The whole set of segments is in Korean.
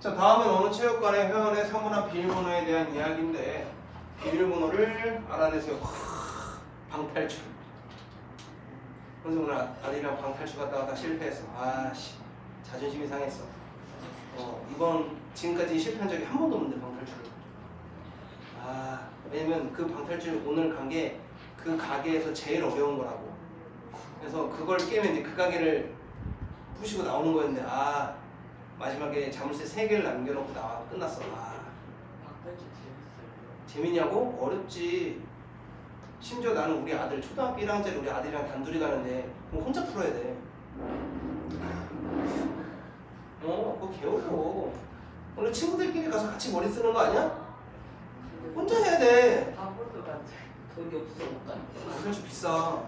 자, 다음은 어느 체육관의 회원의 사문화 비밀번호에 대한 이야기인데 비밀번호를 알아내세요. 방탈출. 그래서 오늘 아들이랑 방탈출 갔다 왔다 실패했어. 아씨, 자존심이 상했어. 이번 지금까지 실패한 적이 한 번도 없는데 방탈출을. 왜냐면 그 방탈출 오늘 간 게 그 가게에서 제일 어려운 거라고. 그래서 그걸 깨면 이제 그 가게를 부시고 나오는 거였는데 마지막에 자물쇠 3개를 남겨놓고 끝났어. 방탈출 재밌어요. 재밌냐고? 어렵지. 심지어 나는 우리 아들 초등학교 1학년짜리 우리 아들이랑 단둘이 가는데 그거 혼자 풀어야 돼. 그거 개어려워. 원래 친구들끼리 가서 같이 머리 쓰는 거 아니야? 혼자 해야 돼. 방울도 간 돈이 없어서 못 가는 거야. 그렇지, 비싸.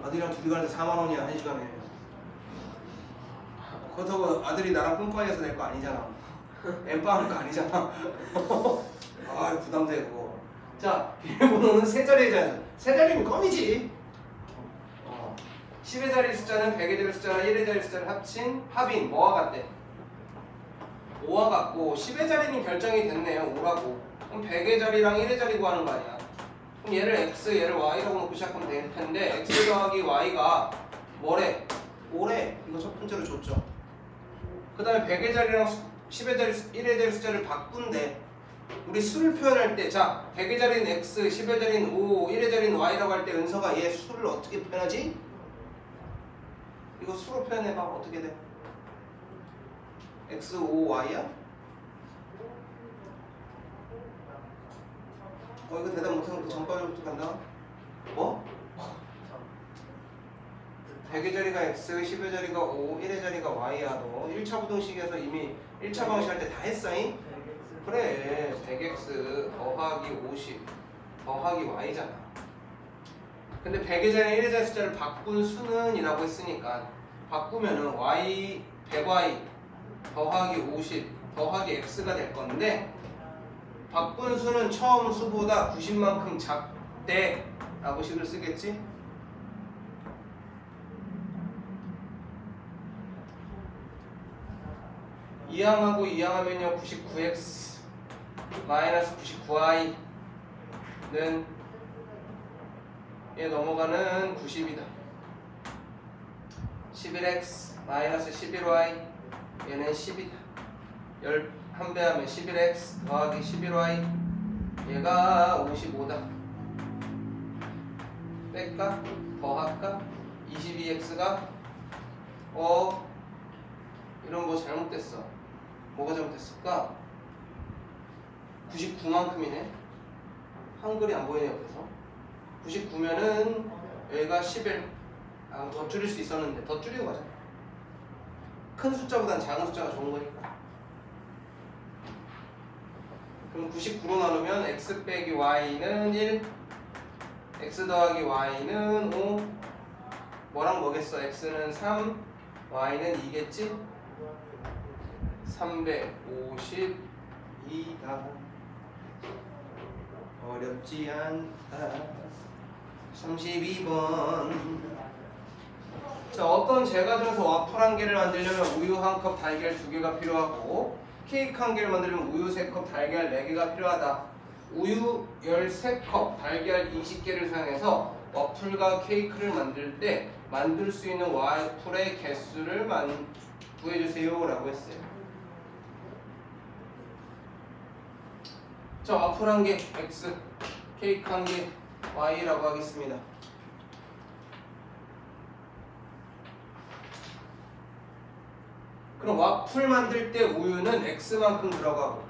아들이랑 둘이 가는데 4만 원이야, 1시간에. 그렇다고 아들이 나랑 뿜빠이에서 낼 거 아니잖아. 엠빠 하는 거 아니잖아. 부담돼 그거. 자, 비밀번호는 세 자리잖아. 세 자리면 껌이지. 10의 자리 숫자는 100의 자리 숫자랑 1의 자리 숫자를 합인 뭐와 같대? 5와 같고 10의 자리는 결정이 됐네요. 5라고. 그럼 100의 자리랑 1의 자리 구하는 거 아니야. 그럼 얘를 x, 얘를 y라고 놓고 시작하면 될 텐데 x 더하기 y가 뭐래? 5래. 이거 첫 번째로 줬죠. 그 다음에 100의 자리랑 10의 자리, 1의 자리 숫자를 바꾼대. 우리 수를 표현할 때, 자, 100의 자리는 x, 10의 자리는 5, 1의 자리는 y라고 할 때 은서가 얘 수를 어떻게 표현하지? 이거 수로 표현해봐. 어떻게 돼? x, 5, y야? 이거 대답 못하면 그 전과절부터 간다. 뭐? 100의 자리가 x, 10의 자리가 5, 1의 자리가 y야. 너 1차 부등식에서 이미 1차 방식 할 때 다 했어잉? 그래, 100x 더하기 50 더하기 y잖아. 근데 100의 자리 1의 자리 숫자를 바꾼 수는 이라고 했으니까 바꾸면은 y 100y 더하기 50 더하기 x가 될 건데 바꾼 수는 처음 수보다 90만큼 작대 라고 식을 쓰겠지? 이항하고 이항하면요 99x 마이너스 99y는 얘 넘어가는 90이다. 11x 마이너스 11y 얘는 10이다. 1배 하면 11x 더하기 11y 얘가 55다. 뺄까? 더할까? 22x가 이런 거 잘못됐어. 뭐가 잘못됐을까? 99만큼이네. 한글이 안 보이네 옆에서. 99면은 여기가 11. 더 줄일 수 있었는데 더 줄이고 가자. 큰 숫자보단 작은 숫자가 좋은 거니까. 그럼 99로 나누면 x 빼기 y는 1, x 더하기 y는 5. 뭐랑 뭐겠어? x는 3, y는 2겠지? 352다. 어렵지 않다. 32번. 자, 어떤 제과 중에서 와플 한 개를 만들려면 우유 한 컵, 달걀 2개가 필요하고 케이크 한 개를 만들려면 우유 3컵, 달걀 4개가 필요하다. 우유 13컵, 달걀 20개를 사용해서 와플과 케이크를 만들 때 만들 수 있는 와플의 개수를 구해주세요 라고 했어요. 자, 와플 한 개 x, 케이크 한 개 y라고 하겠습니다. 그럼 와플 만들 때 우유는 x만큼 들어가고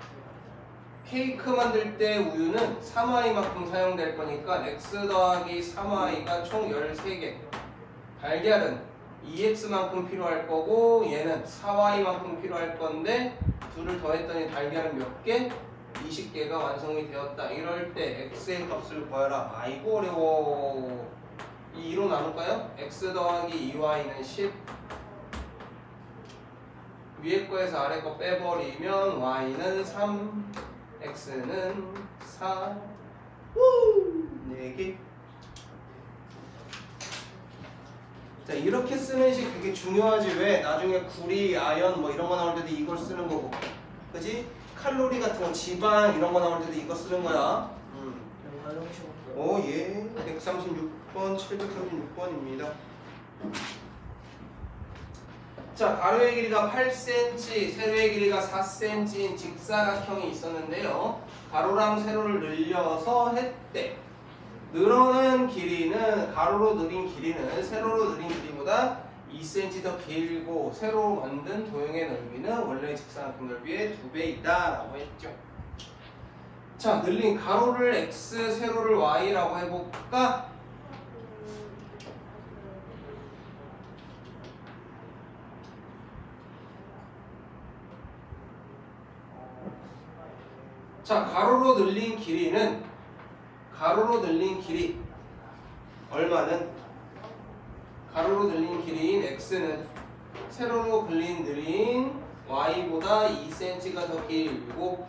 케이크 만들 때 우유는 3y만큼 사용될 거니까 x 더하기 3y가 총 13개. 달걀은 2x만큼 필요할 거고 얘는 4y만큼 필요할 건데 둘을 더했더니 달걀은 몇 개? 20개가 완성이 되었다. 이럴 때 x의 값을 구하라. 아이고 어려워. 이 2로 나눌까요? x 더하기 2y는 10. 위에 거에서 아래 거 빼버리면 y는 3, x는 4. 4개. 자, 이렇게 쓰는 식 되게 중요하지. 왜? 나중에 구리, 아연 뭐 이런 거 나올 때도 이걸 쓰는 거고, 그지? 칼로리 같은 거, 지방 이런 거 나올 때도 이거 쓰는 거야. 오, 예. 136번, 736번입니다. 자, 가로의 길이가 8cm, 세로의 길이가 4cm인 직사각형이 있었는데요. 가로랑 세로를 늘려서 했대. 늘어난 길이는, 가로로 늘린 길이는 세로로 늘린 길이보다 2cm 더 길고, 세로로 만든 도형의 넓이는 원래 직사각형 넓이의 2배이다 라고 했죠. 자, 늘린 가로를 x, 세로를 y라고 해볼까? 자, 가로로 늘린 길이는, 가로로 늘린 길이 얼마는? 가로로 늘린 길이인 x는 세로로 늘린 y보다 2cm가 더 길고,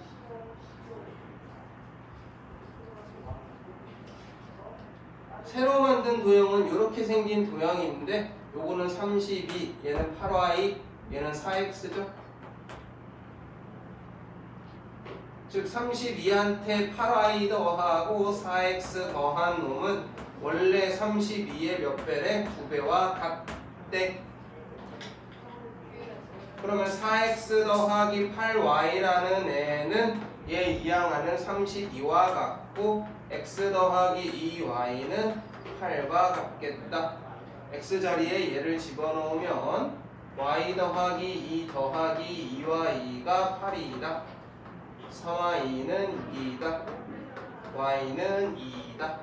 새로 만든 도형은 이렇게 생긴 도형이 있는데, 요거는 32, 얘는 8y, 얘는 4x죠. 즉 32한테 8y 더하고 4x 더한 놈은 원래 32의 몇 배래? 2배와 같대. 그러면 4x 더하기 8y라는 애는 얘 이항하는 32와 같고, x 더하기 2y는 8과 같겠다. x 자리에 얘를 집어넣으면 y 더하기 2 더하기 2와 2가 8이다. 3와 2는 2다. y는 2다.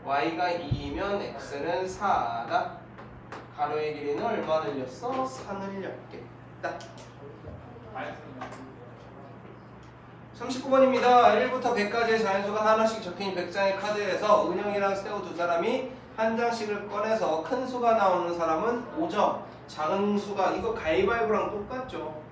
y가 2면 x는 4다. 가로의 길이는 얼마 늘렸어? 4 늘렸겠다. 39번입니다. 1부터 100까지의 자연수가 하나씩 적힌 100장의 카드에서 은영이랑 세호 두 사람이 한 장씩을 꺼내서 큰 수가 나오는 사람은 5점, 작은 수가, 이거 가위바위보랑 똑같죠.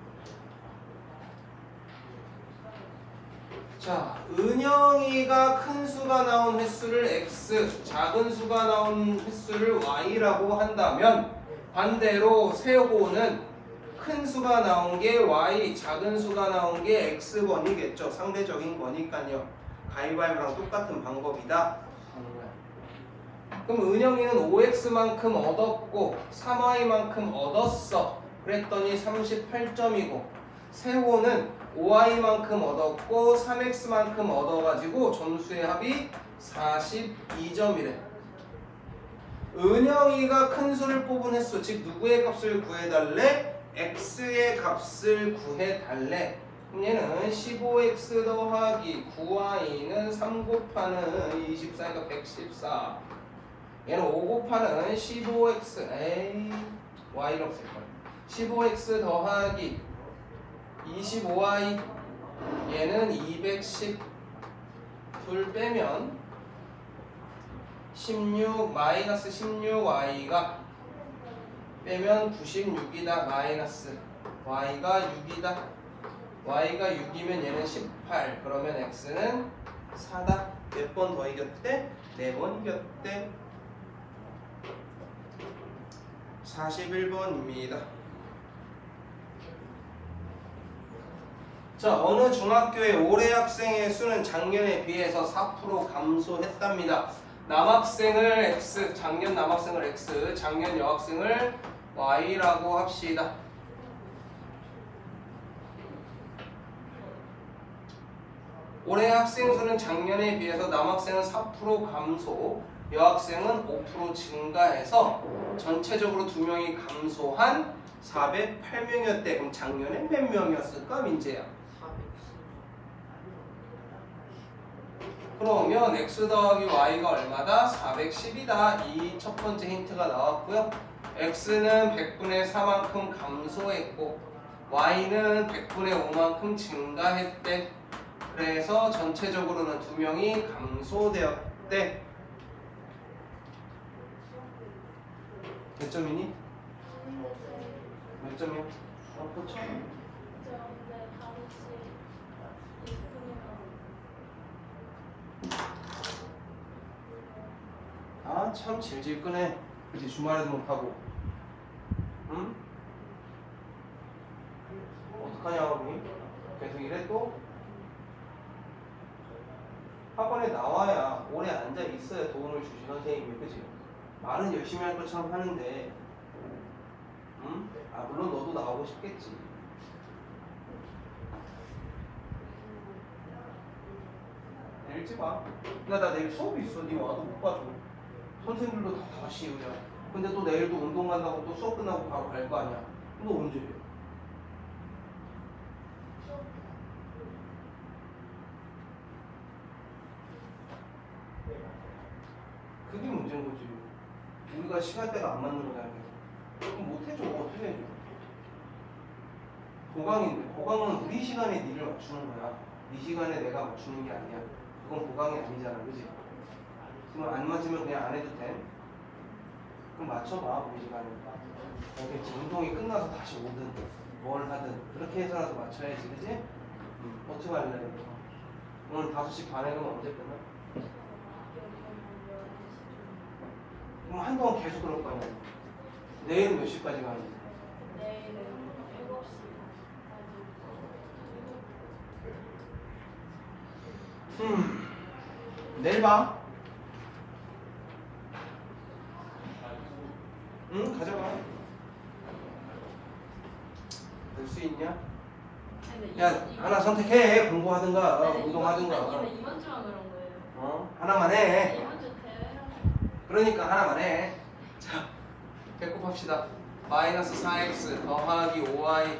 자, 은영이가 큰 수가 나온 횟수를 x, 작은 수가 나온 횟수를 y라고 한다면, 반대로 세호는 큰 수가 나온 게 y, 작은 수가 나온 게 x번이겠죠. 상대적인 거니까요. 가위바위보랑 똑같은 방법이다. 그럼 은영이는 5x만큼 얻었고 3y만큼 얻었어. 그랬더니 38점이고, 세호는 5y만큼 얻었고 3x만큼 얻어가지고 점수의 합이 42점이래. 은영이가 큰 수를 뽑은 횟수, 즉 누구의 값을 구해달래? x의 값을 구해달래. 그럼 얘는 15x 더하기 9y는 3 곱하는 24니까 114. 얘는 5 곱하는 15x, y로 쓸걸. 15x 더하기 25y, 얘는 210. 둘 빼면 16 마이너스 16y가 빼면 96이다. 마이너스 y가 6이다. y가 6이면 얘는 18. 그러면 x는 4다. 몇 번 더 이겼대? 4번 이겼대. 41번입니다. 자, 어느 중학교의 올해 학생의 수는 작년에 비해서 4% 감소했답니다. 남학생을 x, 작년 남학생을 x, 작년 여학생을 y라고 합시다. 올해 학생 수는 작년에 비해서 남학생은 4% 감소, 여학생은 5% 증가해서 전체적으로 2명이 감소한 408명이었대. 그럼 작년에 몇 명이었을까, 민재야? 그러면 x 더하기 y가 얼마다? 410이다. 이 첫 번째 힌트가 나왔고요. x는 100분의 4만큼 감소했고 y는 100분의 5만큼 증가했대. 그래서 전체적으로는 2명이 감소되었대. 몇 점이니? 몇 점이야? 그렇죠? 아, 참 질질 끄네. 그치? 주말에도 못하고. 응? 어떡하냐 우리? 계속 이래 또? 학원에 나와야 오래 앉아 있어야 도움을 주지 선생님이. 그치? 말은 열심히 할 것처럼 하는데 응? 아 물론 너도 나오고 싶겠지. 일찍 와. 나 내일 수업이 있어. 니 와도 못 봐줘. 선생님들도 다 5시에 오냐. 근데 또 내일도 운동 간다고 또 수업 끝나고 바로 갈 거 아니야. 너 언제 해? 그게 문제인 거지. 우리가 시간대가 안 맞는 거야. 그럼 못 해줘. 어떻게 해줘? 보강인데 보강은 우리 시간에 니를 맞추는 거야. 네 시간에 내가 맞추는 게 아니야. 그건 보강이 아니잖아. 그지? 그럼 안 맞으면 그냥 안 해도 돼? 그럼 맞춰봐. 우리 시간에. 어겠지. 운동이 끝나서 다시 오든 뭘 하든 그렇게 해서라도 맞춰야지. 그지? 어떻게 할래? 오늘 5시 반에 그럼 언제 끝나? 그럼 한동안 계속 그럴 거 아니야. 내일은 몇 시까지 가는데? 내일은 7시까지. 내일 봐. 응, 가져가. 될 수 있냐? 야, 하나 선택해. 공부하든가, 운동하든가. 이번 주만 그런 거예요. 하나만 해. 이번 주 대회라. 그러니까 하나만 해. 자, 배꼽합시다. 마이너스 4x 더하기 5y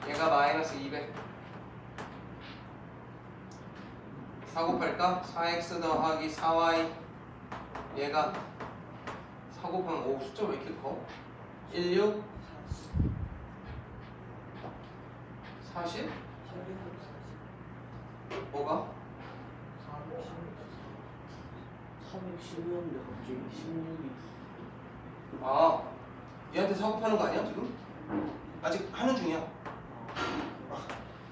얘가 마이너스 200. 4 곱할까? 4x 더하기 4y 얘가 4 곱하면 오 숫자 왜 이렇게 커? 16 40? 뭐가? 310년인데 갑자기 16이 아 얘한테 4 곱하는 거 아니야 지금? 아직 하는 중이야.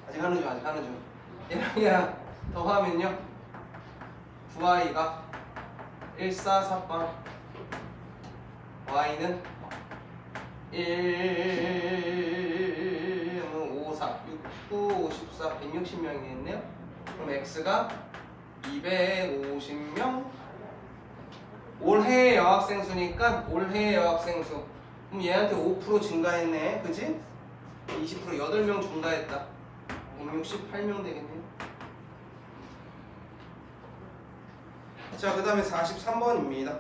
아직 하는 중. 얘랑 더하면요 9y가 1448 y는 1 54 69 54 160명이겠네요. 그럼 x가 250명. 올해 여학생 수니까 올해 여학생 수. 그럼 얘한테 5% 증가했네. 그치? 20% 8명 증가했다. 168명 되겠네요. 자, 그 다음에 43번입니다.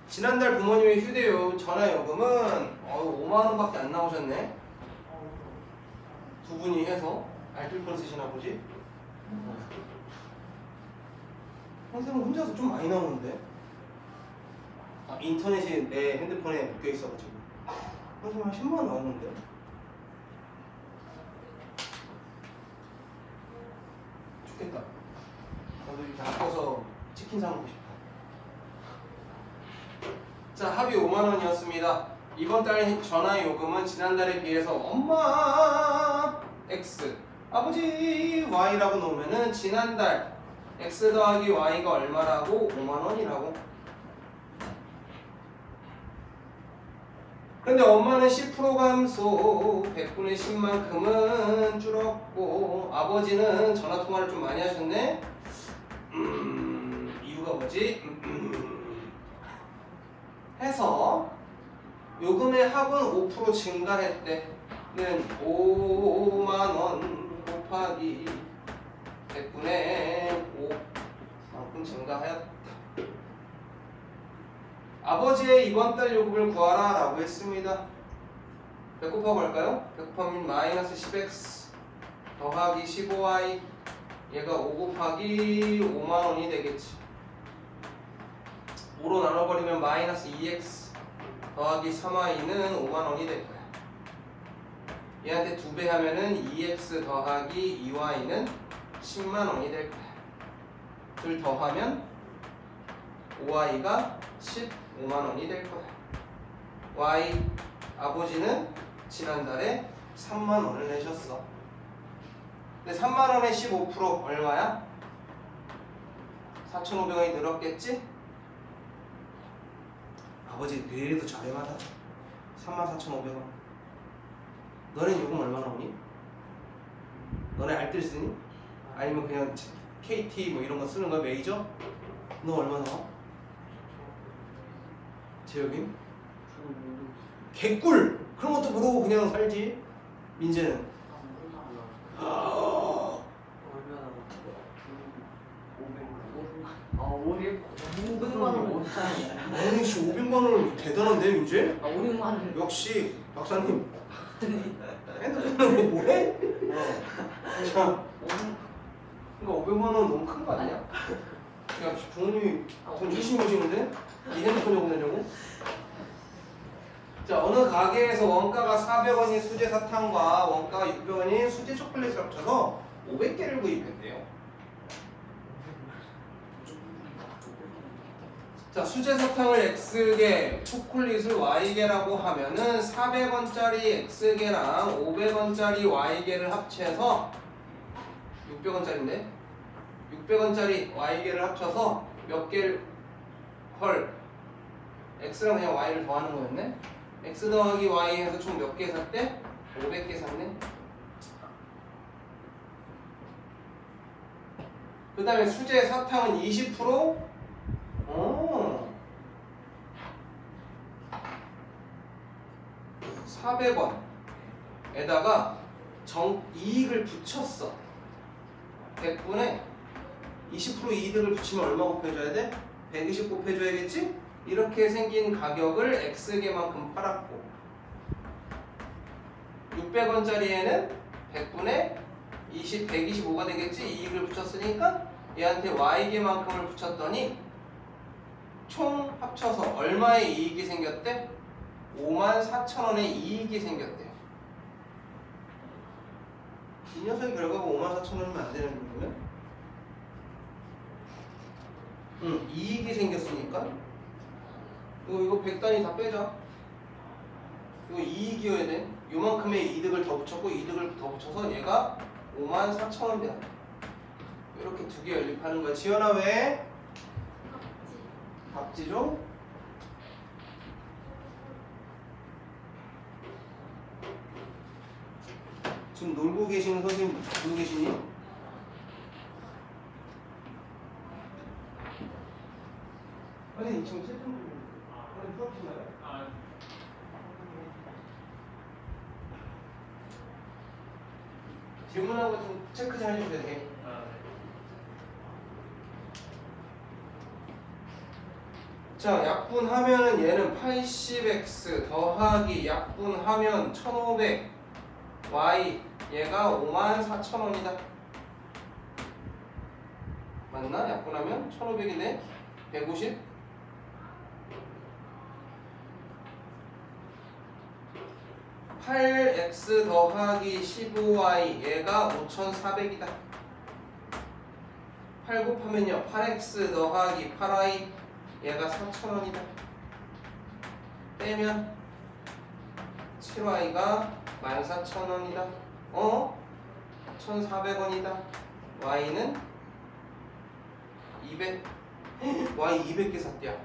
지난달 부모님의 휴대전화요금은 5만원밖에 안 나오셨네. 두 분이 해서 알뜰폰 쓰시나 보지? 선생님은 혼자서 좀 많이 나오는데? 인터넷이 내 핸드폰에 묶여있어가지고 선생님 한 10만원 나오는데? 좋겠다. 나도 이렇게 아껴서 치킨 사 먹고 싶다. 자, 합이 5만원이었습니다. 이번 달 전화 요금은 지난달에 비해서 엄마 X 아버지 Y라고 놓으면은 지난달 X 더하기 Y가 얼마라고? 5만원이라고. 그런데 엄마는 10% 감소 100분의 10만큼은 줄었고 아버지는 전화통화를 좀 많이 하셨네. 이유가 뭐지? 해서 요금의 합은 5% 증가했대는 5만원 곱하기 100분의 5만큼 증가하였다. 아버지의 이번 달 요금을 구하라 라고 했습니다. 100 곱하고 할까요? 100 곱하면 마이너스 10x 더하기 15y 얘가 5 곱하기 5만원이 되겠지. 5로 나눠버리면 마이너스 2x 더하기 3y는 5만원이 될 거야. 얘한테 2배 하면은 2x 더하기 2y는 10만원이 될 거야. 둘 더하면 5y가 15만원이 될 거야. y 아버지는 지난달에 3만원을 내셨어. 근데 3만원에 15% 얼마야? 4,500원이 늘었겠지? 아버지 내일도 저렴하다. 34,500원. 너는 요금 얼마 나오니? 너네 알뜰 쓰니? 아니면 그냥 KT 뭐 이런 거 쓰는 거야? 메이저? 너 얼마 나와? 재혁이? 개꿀! 그런 것도 모르고 그냥 살지. 민재는? 아, 500만 원. 아니 씨 500만 원 대단한데 민재? 500만 원. 역시 박사님 핸드폰으로 뭐해? 자, 그러니까 500만 원 너무 큰 거 아니야? 야 부모님이 돈 열심히 버시는데 이 핸드폰 요금 내려고? 자, 어느 가게에서 원가가 400원인 수제 사탕과 원가가 600원인 수제 초콜릿을 합쳐서 500개를 구입했대요. 자, 수제 사탕을 X개, 초콜릿을 Y개라고 하면은 400원짜리 X개랑 500원짜리 Y개를 합쳐서 600원짜리인데 600원짜리 Y개를 합쳐서 몇 개를 헐 X랑 그냥 Y를 더하는 거였네? X 더하기 Y 해서 총 몇 개 샀대? 500개 샀네? 그 다음에 수제 사탕은 20%? 400원에다가 이익을 붙였어. 100분에 20% 이득을 붙이면 얼마 곱해줘야 돼? 120 곱해줘야겠지? 이렇게 생긴 가격을 X개만큼 팔았고 600원짜리에는 100분에 125가 되겠지? 이익을 붙였으니까 얘한테 Y개만큼을 붙였더니 총 합쳐서 얼마의 이익이 생겼대? 54,000원의 이익이 생겼대요. 이 녀석의 결과가 54,000원이면 안 되는 거면? 이익이 생겼으니까 이거 100단위 다 빼자. 이거 이익이어야 돼. 요만큼의 이득을 더 붙였고 이득을 더 붙여서 얘가 54,000원 돼. 이렇게 두 개 연립하는 거야. 지연아 왜? 박지죠? 지금 놀고 계시는 선생님 누구 계시니? 선생님 지금 채점 좀 풀어주시나요? 질문하고 좀 체크 좀 해주셔야 돼. 자, 약분하면은 얘는 80x 더하기 약분하면 1500 y 얘가 54,000원이다. 맞나? 약분하면 1500이네. 150 8x 더하기 15y 얘가 5400이다. 8 곱하면요 8x 더하기 8y 얘가 4,000원이다. 빼면 7y가 14,000원이다. 1,400원이다. y는 200. y 200개 샀대요.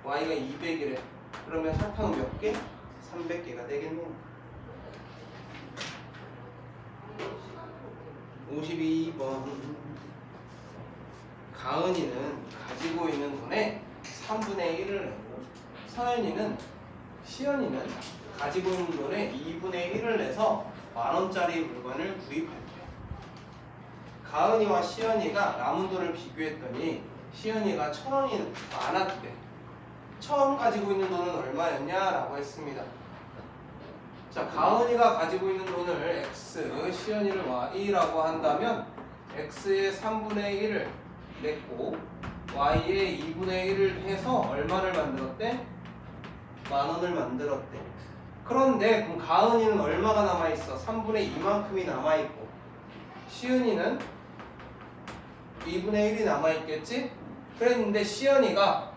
y가 200이래. 그러면 사탕은 몇 개? 300개가 되겠네. 52번. 가은이는 가지고 있는 돈의 3분의 1을 내고 시연이는 가지고 있는 돈의 2분의 1을 내서 만원짜리 물건을 구입할 거야. 가은이와 시연이가 남은 돈을 비교했더니 시연이가 1,000원이 많았대. 처음 가지고 있는 돈은 얼마였냐라고 했습니다. 자, 가은이가 가지고 있는 돈을 X, 시연이를 Y라고 한다면 X의 3분의 1을 냈고 Y의 2분의 1을 해서 얼마를 만들었대? 만원을 만들었대. 그런데 그럼 가은이는 얼마가 남아있어? 3분의 2만큼이 남아있고 시은이는 2분의 1이 남아있겠지? 그랬는데 시연이가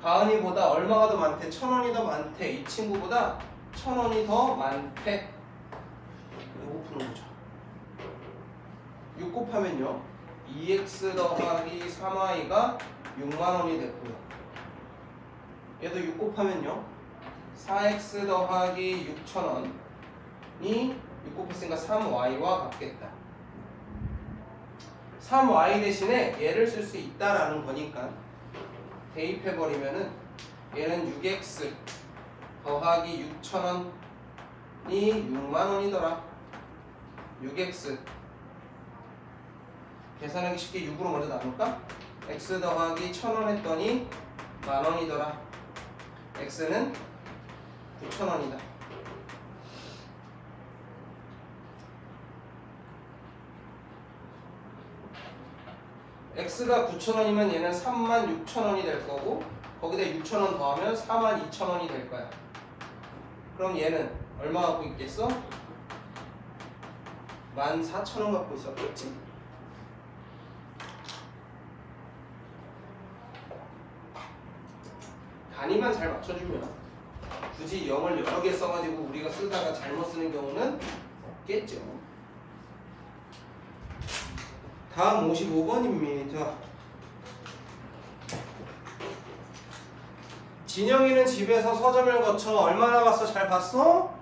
가은이보다 얼마가 더 많대? 1,000원이 더 많대. 이 친구보다 1,000원이 더 많대. 이거 푸는 거죠. 6 곱하면요 2x 더하기 3y가 6만원이 됐고요. 얘도 6 곱하면요 4x 더하기 6,000원이 6 곱했으니까 3y와 같겠다. 3y 대신에 얘를 쓸 수 있다라는 거니까 대입해버리면은 얘는 6x 더하기 6,000원이 6만원이더라. 6x 계산하기 쉽게 6으로 먼저 나눌까? x 더하기 1,000원 했더니 만원이더라. x는 9,000원이다. x가 9,000원이면 얘는 36,000원이 될 거고 거기다 6,000원 더하면 42,000원이 될 거야. 그럼 얘는 얼마 갖고 있겠어? 14,000원 갖고 있었겠지? 단위만 잘 맞춰주면 굳이 0을 여러 개 써가지고 우리가 쓰다가 잘못 쓰는 경우는 없겠죠. 다음 55번입니다. 진영이는 집에서 서점을 거쳐 얼마나 갔어? 잘 봤어?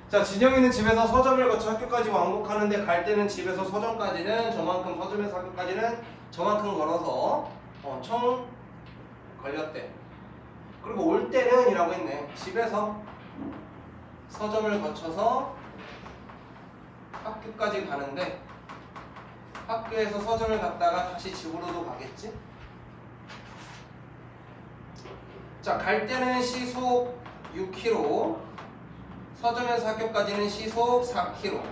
자, 진영이는 집에서 서점을 거쳐 학교까지 왕복하는데 갈 때는 집에서 서점까지는 저만큼, 서점에서 학교까지는 저만큼 걸어서 총 걸렸대. 그리고 올 때는 이라고 했네. 집에서 서점을 거쳐서 학교까지 가는데 학교에서 서점을 갔다가 다시 집으로도 가겠지? 자, 갈 때는 시속 6km, 서점에서 학교까지는 시속 4km.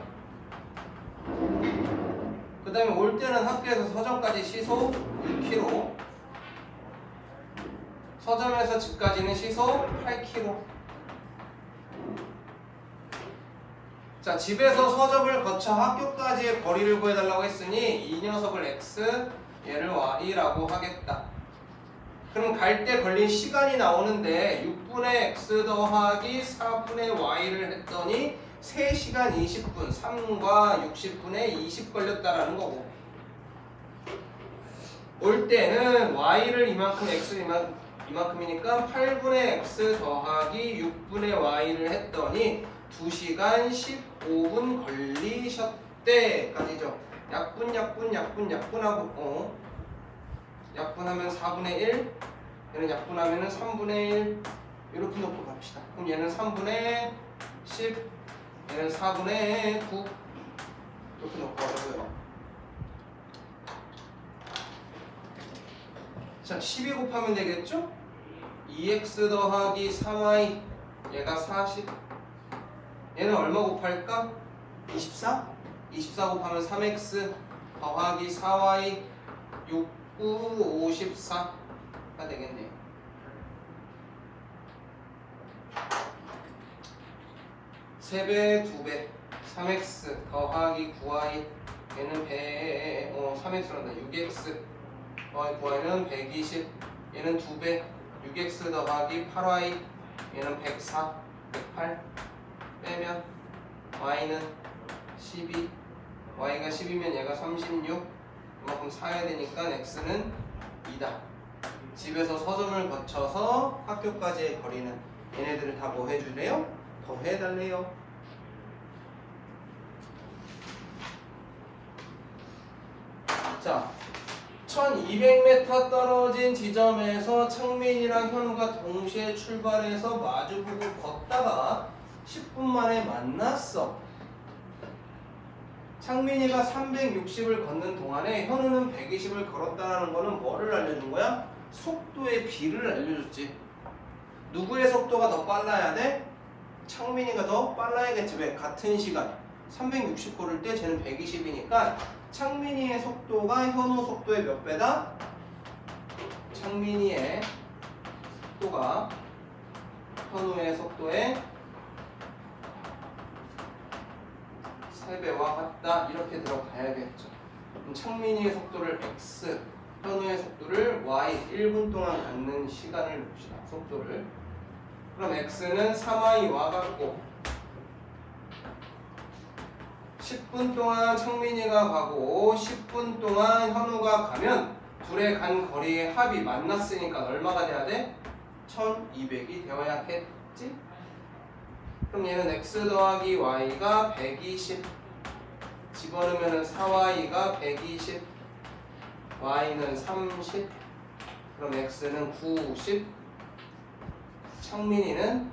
그 다음에 올 때는 학교에서 서점까지 시속 6km, 서점에서 집까지는 시속 8km. 자, 집에서 서점을 거쳐 학교까지의 거리를 구해달라고 했으니 이 녀석을 x, 얘를 y라고 하겠다. 그럼 갈 때 걸린 시간이 나오는데 6분의 x 더하기 4분의 y를 했더니 3시간 20분, 3과 60분에 20 걸렸다라는 거고, 올 때는 y를 이만큼, x 이만큼이니까 8분의 x 더하기 6분의 y를 했더니 2시간 15분 걸리셨대 까지죠. 약분하고 약분하면 4분의 1, 얘는 약분하면 3분의 1 이렇게 놓고 갑시다. 그럼 얘는 3분의 10, 얘는 4분의 9 이렇게 놓고 가자고요. 자, 12 곱하면 되겠죠? 2x 더하기 3y, 얘가 40, 얘는 얼마 곱할까? 24? 24 곱하면 3x 더하기 4y 6, 9, 54가 되겠네요. 세 배, 2배, 3x 더하기 9y, 얘는 3x란다. 6x 더하기 9y는 120, 얘는 2배, 6x 더하기 8y, 얘는 104, 108 빼면 y는 12, y가 10이면 얘가 36, 그만큼 사야 되니까 x는 2다. 집에서 서점을 거쳐서 학교까지의 거리는 얘네들을 다 뭐 해주래요? 더 해달래요. 자, 1200m 떨어진 지점에서 창민이랑 현우가 동시에 출발해서 마주보고 걷다가 10분 만에 만났어. 창민이가 360을 걷는 동안에 현우는 120을 걸었다는 거는 뭐를 알려준 거야? 속도의 비를 알려줬지. 누구의 속도가 더 빨라야 돼? 창민이가 더 빨라야겠지. 왜? 같은 시간 360 걸을 때 쟤는 120이니까 창민이의 속도가 현우 속도의 몇 배다? 창민이의 속도가 현우의 속도의 3배와 같다. 이렇게 들어가야겠죠. 그럼 창민이의 속도를 x, 현우의 속도를 y 1분 동안 갖는 시간을 봅시다. 속도를. 그럼 x는 3y와 같고 10분 동안 창민이가 가고 10분 동안 현우가 가면 둘의 간 거리의 합이 만났으니까 얼마가 돼야 돼? 1200이 되어야겠지? 그럼 얘는 x 더하기 y가 120 집어넣으면 4y가 120 y는 30 그럼 x는 90 창민이는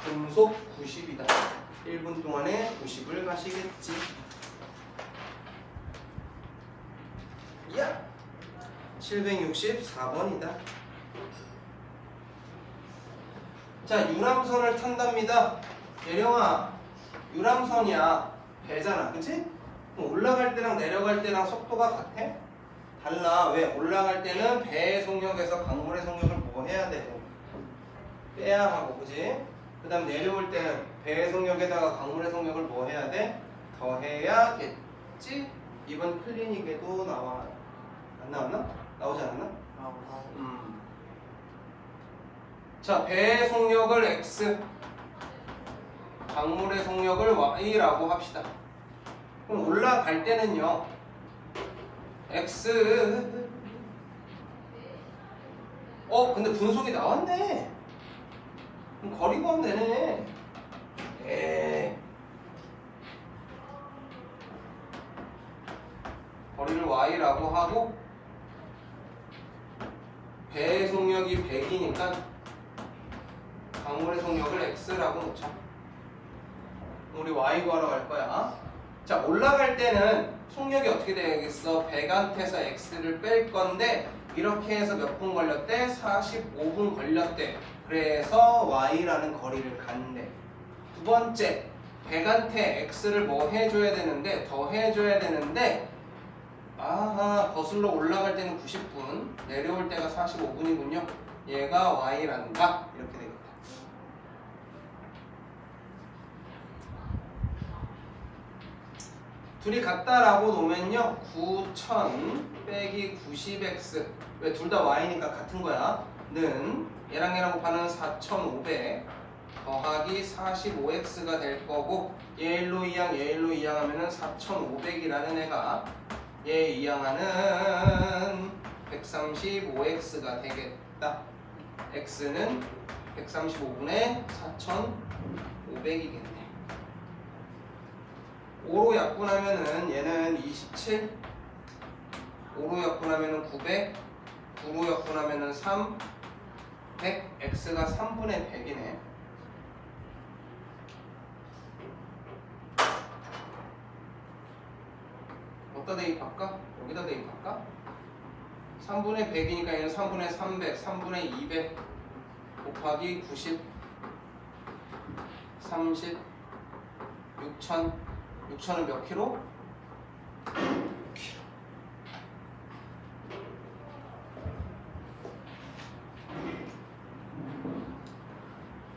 분속 90이다. 1분 동안에 90을 가시겠지. 야! 764번이다. 자, 유람선을 탄답니다. 예령아, 유람선이야. 배잖아. 그치? 그럼 올라갈 때랑 내려갈 때랑 속도가 같아? 달라. 왜? 올라갈 때는 배의 속력에서 강물의 속력을 뭐 해야 돼? 빼야 하고, 그치? 그 다음 내려올 때는 배의 속력에다가 강물의 속력을 뭐 해야 돼? 더해야겠지? 이번 클리닉에도 나와. 안 나왔나? 나오지 않았나? 자, 배의 속력을 x, 강물의 속력을 y라고 합시다. 그럼 올라갈 때는요, x. 근데 분속이 나왔네. 그럼 거리 구하면 되네. 거리를 y라고 하고 배의 속력이 100이니까 강물의 속력을 x라고 놓자. 우리 y 구하러 갈 거야. 자, 올라갈 때는 속력이 어떻게 되겠어? 배관태에서 x를 뺄 건데 이렇게 해서 몇 분 걸렸대? 45분 걸렸대. 그래서 y라는 거리를 간대. 두 번째, 배관태 x를 뭐 해줘야 되는데 더 해줘야 되는데 거슬러 올라갈 때는 90분, 내려올 때가 45분이군요. 얘가 y란다. 이렇게 되겠다. 둘이 같다라고 놓으면요, 9000 빼기 90x, 왜 둘 다 y니까 같은 거야, 는 얘랑 곱하는 4500 더하기 45x가 될 거고, 얘 일로 이항 얘 일로 이항하면은 4500이라는 애가 얘 이항하는 135x가 되겠다. x는 135분의 4500이겠네. 5로 약분하면은 얘는 27, 5로 약분하면은 900, 9로 약분하면은 3, 100, x가 3분의 100이네. 어디다 대입할까? 여기다 대입할까? 3분의 100이니까 얘는 3분의 300, 3분의 200 곱하기 90, 30, 6000, 6000은 몇 킬로? 6킬로.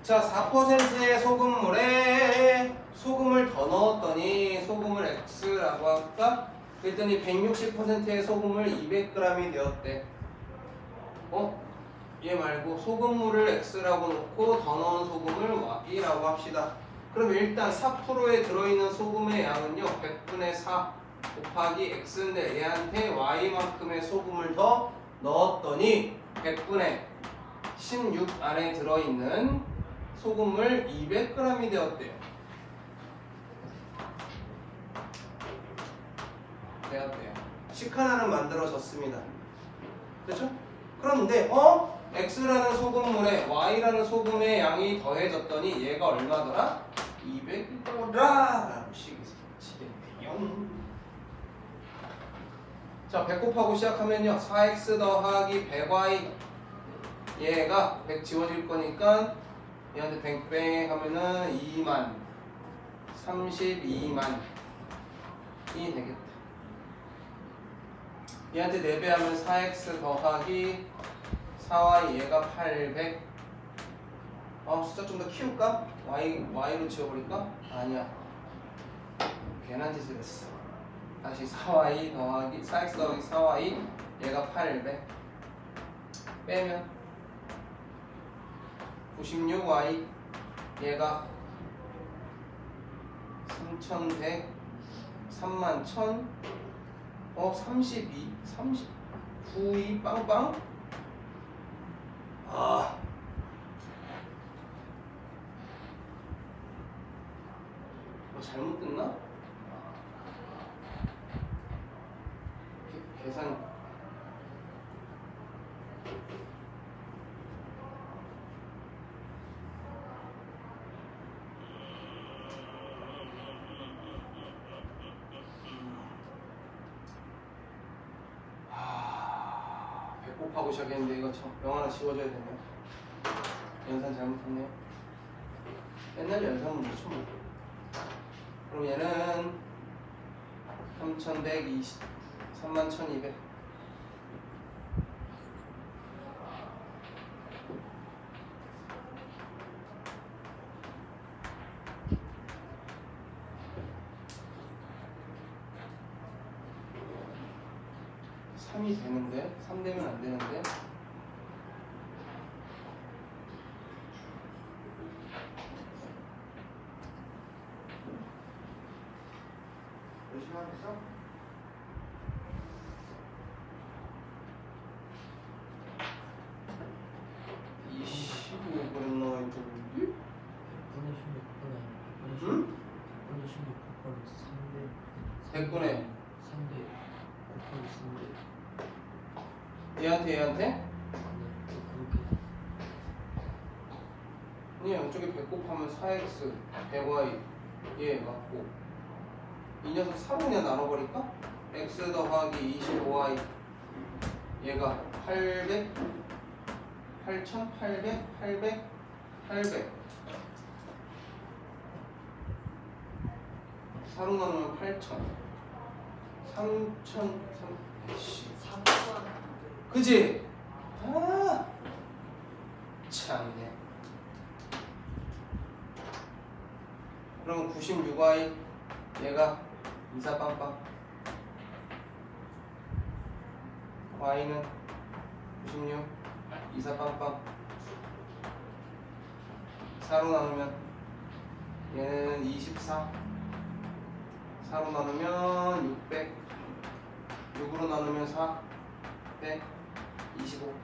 자, 4%의 소금물에 소금을 더 넣었더니 소금을 X라고 할까? 그랬더니 160%의 소금을 200g이 되었대. 얘 말고 소금물을 X라고 놓고 더 넣은 소금을 Y라고 합시다. 그럼 일단 4%에 들어있는 소금의 양은요, 100분의 4 곱하기 X인데 얘한테 Y만큼의 소금을 더 넣었더니 100분의 16 안에 들어있는 소금물 200g이 되었대요. 식 하나는 만들어졌습니다. 그렇죠? 그런데 X라는 소금물에 Y라는 소금의 양이 더해졌더니 얘가 얼마더라? 200이더라 라고 시겠네요. 자, 배꼽하고 시작하면요 4x 더하기 100y 얘가 100 지워질 거니까 얘한테 100 하면은 2만 32만이 되겠다. 얘한테 4배 하면 4x 더하기 4y 얘가 800. 숫자 좀 더 키울까? y로 지워버릴까? 아니야. 괜한 짓을 했어. 다시 4y 더하기 4x 더하기 4y 얘가 800 빼면 96y 얘가 3100 31,000 32 92 빵빵. 잘못 됐나? 계산 배꼽하고 시작했는데 이거 영 하나 지워줘야 되네요. 연산 잘못했네요. 맨날 연산은 못 쳐. 그럼 얘는 3120 31,200 3이 되는데 3 되면 안 되는데 몇 시간 했어? 25g 나와 있는데 100분의 16분의 응? 100분의 16 곱하기 3대 100분의 3대 곱하기 3대 얘한테 네, 그렇게 그냥 양쪽에 100 곱하면 4x 100y 얘 맞고 이 녀석 4로 그냥 나눠버릴까? x 더하기 25y 얘가 800 8,800 800 800 4로 나누면 8,000 3,000 4번. 그치? 참네. 그럼 96y 얘가 이사빵빵 y는 96 이사빵빵 4로 나누면 얘는 24 4로 나누면 600 6으로 나누면 4 125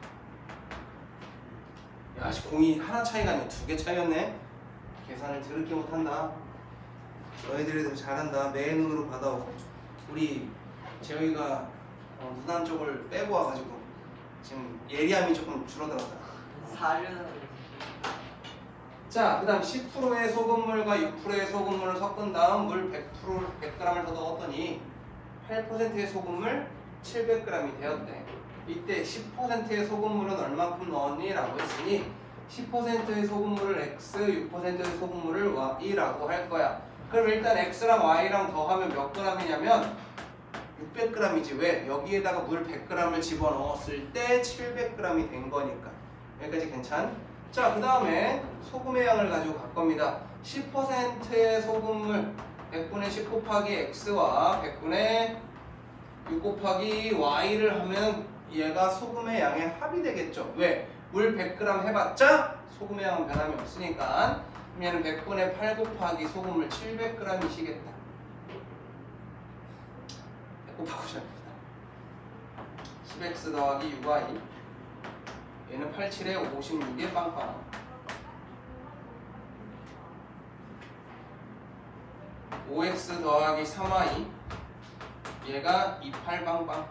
야, 공이 하나 차이가 아니라 2개 차이였네. 계산을 더럽게 못한다. 너희들이 잘한다. 매 눈으로 받아오고 우리 재영이가 누난 쪽을 빼고 와가지고 지금 예리함이 조금 줄어들었다. 사료는 자, 그 다음 10%의 소금물과 6%의 소금물을 섞은 다음 물 100g을 더 넣었더니 8%의 소금물 700g이 되었대. 이때 10%의 소금물은 얼마큼 넣었니? 라고 했으니 10%의 소금물을 X, 6%의 소금물을 Y라고 할 거야. 그럼 일단 X랑 Y랑 더하면 몇 g이냐면 600g이지. 왜? 여기에다가 물 100g을 집어넣었을 때 700g이 된 거니까. 여기까지 괜찮? 자, 그 다음에 소금의 양을 가지고 갈 겁니다. 10%의 소금물 100분의 10 곱하기 X와 100분의 6 곱하기 Y를 하면 얘가 소금의 양의 합이 되겠죠. 왜? 물 100g 해봤자 소금의 양은 변함이 없으니까. 그럼 얘는 100분의 8 곱하기 소금물 700g이시겠다. 곱하고 시작합니다. 10x 더하기 6y 얘는 87에 56에 빵빵 5x 더하기 3y 얘가 28 빵빵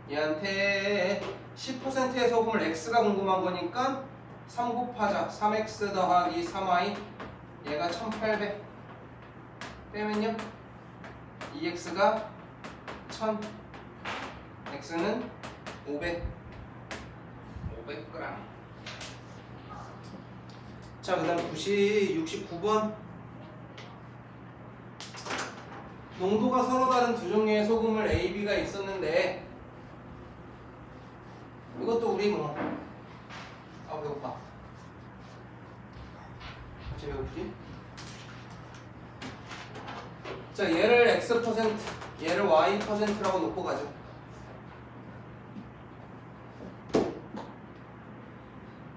얘한테 10%의 소금을 x가 궁금한 거니까 3 곱하자. 3x 더하기 3y 얘가 1800 빼면요 2x가 1000 x는 500g. 자, 그 다음 69번. 농도가 서로 다른 두 종류의 소금을 A, B가 있었는데 이것도 우리 뭐 배고파. 같이 배고프지? 자, 얘를 X%, 얘를 Y%라고 놓고 가죠.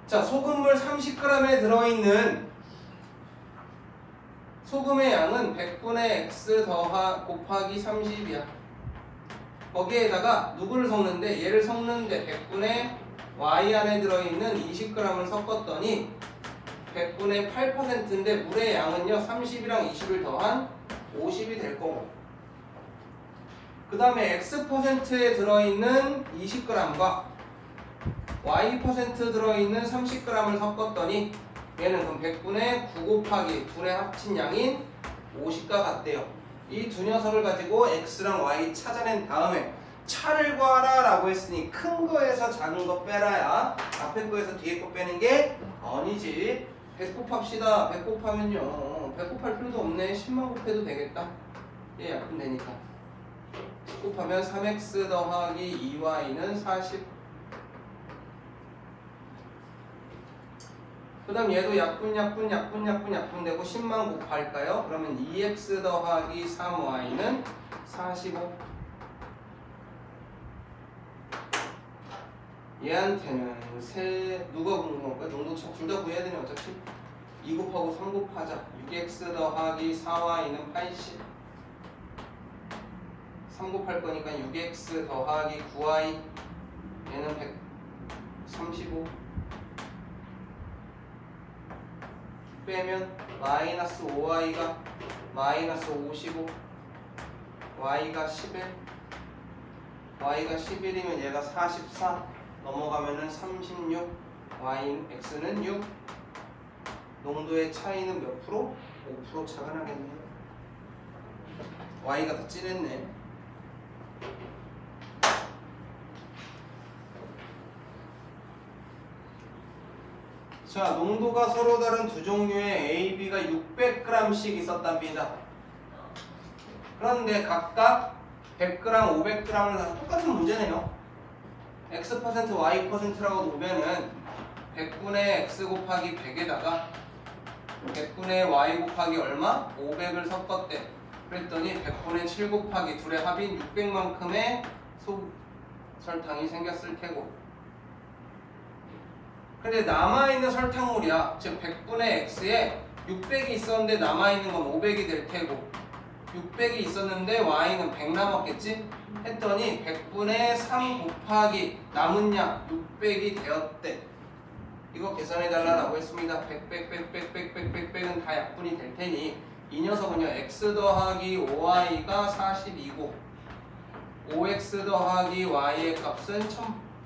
자, 소금물 30g에 들어있는 소금의 양은 100분의 X 곱하기 30이야. 거기에다가 누구를 섞는데? 얘를 섞는데 100분의 Y 안에 들어있는 20g을 섞었더니 100분의 8%인데 물의 양은요 30이랑 20을 더한 50이 될 거고, 그 다음에 X%에 들어있는 20g과 Y% 들어있는 30g을 섞었더니 얘는 그럼 100분의 9 곱하기 둘의 합친 양인 50과 같대요. 이 두 녀석을 가지고 X랑 Y 찾아낸 다음에 차를 구하라 라고 했으니 큰 거에서 작은 거 빼라야 앞에 거에서 뒤에 거 빼는 게 아니지. 100 곱합시다. 100 곱하면요 100 곱할 필요도 없네. 10만 곱해도 되겠다. 얘 약분 되니까 10 곱하면 3x 더하기 2y는 40. 그 다음 얘도 약분 되고 10만 곱할까요? 그러면 2x 더하기 3y는 45. 얘한테는 누가 궁금할까요? 농도차 둘 다 구해야 되네 어차피. 2 곱하고 3 곱하자. 6x 더하기 4y는 80. 3 곱할 거니까 6x 더하기 9y 얘는 135. 빼면 마이너스 5y가 마이너스 55, y가 11, y가 11이면 얘가 44 넘어가면은 36, x는 6. 농도의 차이는 몇 프로? 5% 차가 나겠네요. y가 더 진했네. 자, 농도가 서로 다른 두 종류의 A, B가 600g씩 있었답니다. 그런데 각각 100g, 500g을 다 똑같은 문제네요. X%, Y%라고 놓으면은 100분의 X 곱하기 100에다가 100분의 Y 곱하기 얼마? 500을 섞었대. 그랬더니 100분의 7 곱하기 둘의 합인 600만큼의 설탕이 생겼을 테고, 근데 남아있는 설탕물이야. 즉 100분의 X에 600이 있었는데 남아있는 건 500이 될 테고, 600이 있었는데 Y는 100 남았겠지? 했더니 100분의 3 곱하기 남은 양 600이 되었대. 이거 계산해달라고 했습니다. 100은 다 약분이 될 테니 이 녀석은요 X 더하기 5Y가 42고 5X 더하기 Y의 값은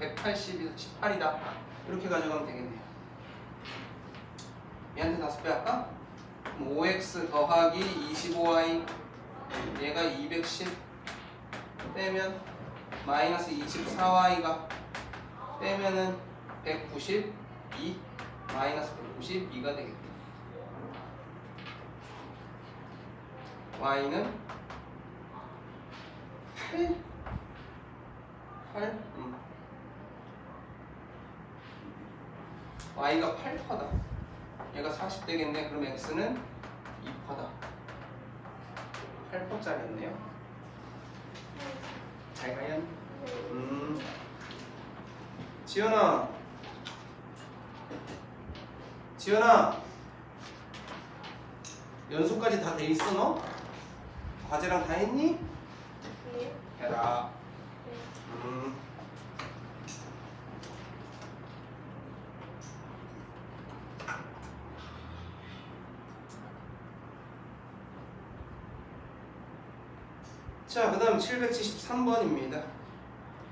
1118이다. 이렇게 가져가면 되겠네요. 얘한테 다섯 배 할까? 그럼 5x 더하기 25y 얘가 210 빼면 마이너스 24y가 빼면은 192 마이너스 192가 되겠다. y는 8 y가 8%다. 얘가 40 되겠네. 그럼 x는 2%다. 8%짜리였네요. 잘 가요. 지연아 연수까지 다 돼 있어 너? 과제랑 다 했니? 네. 해라. 자, 그 다음 773번입니다.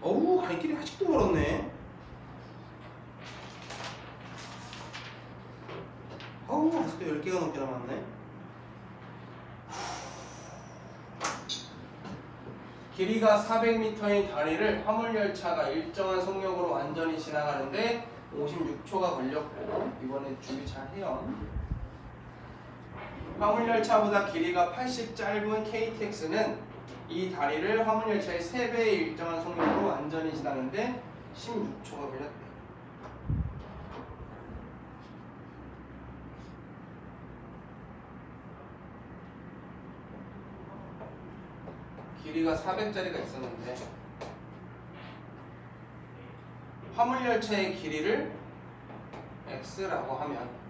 어우, 갈 길이 아직도 멀었네. 어우, 아직도 10개가 넘게 남았네. 길이가 400m인 다리를 화물열차가 일정한 속력으로 완전히 지나가는데 56초가 걸렸고, 이번에 준비 잘 해요. 화물열차보다 길이가 80 짧은 KTX는 이 다리를 화물열차의 3배의 일정한 속력으로 완전히 지나는데 16초가 걸렸대. 길이가 400짜리가 있었는데 화물열차의 길이를 x라고 하면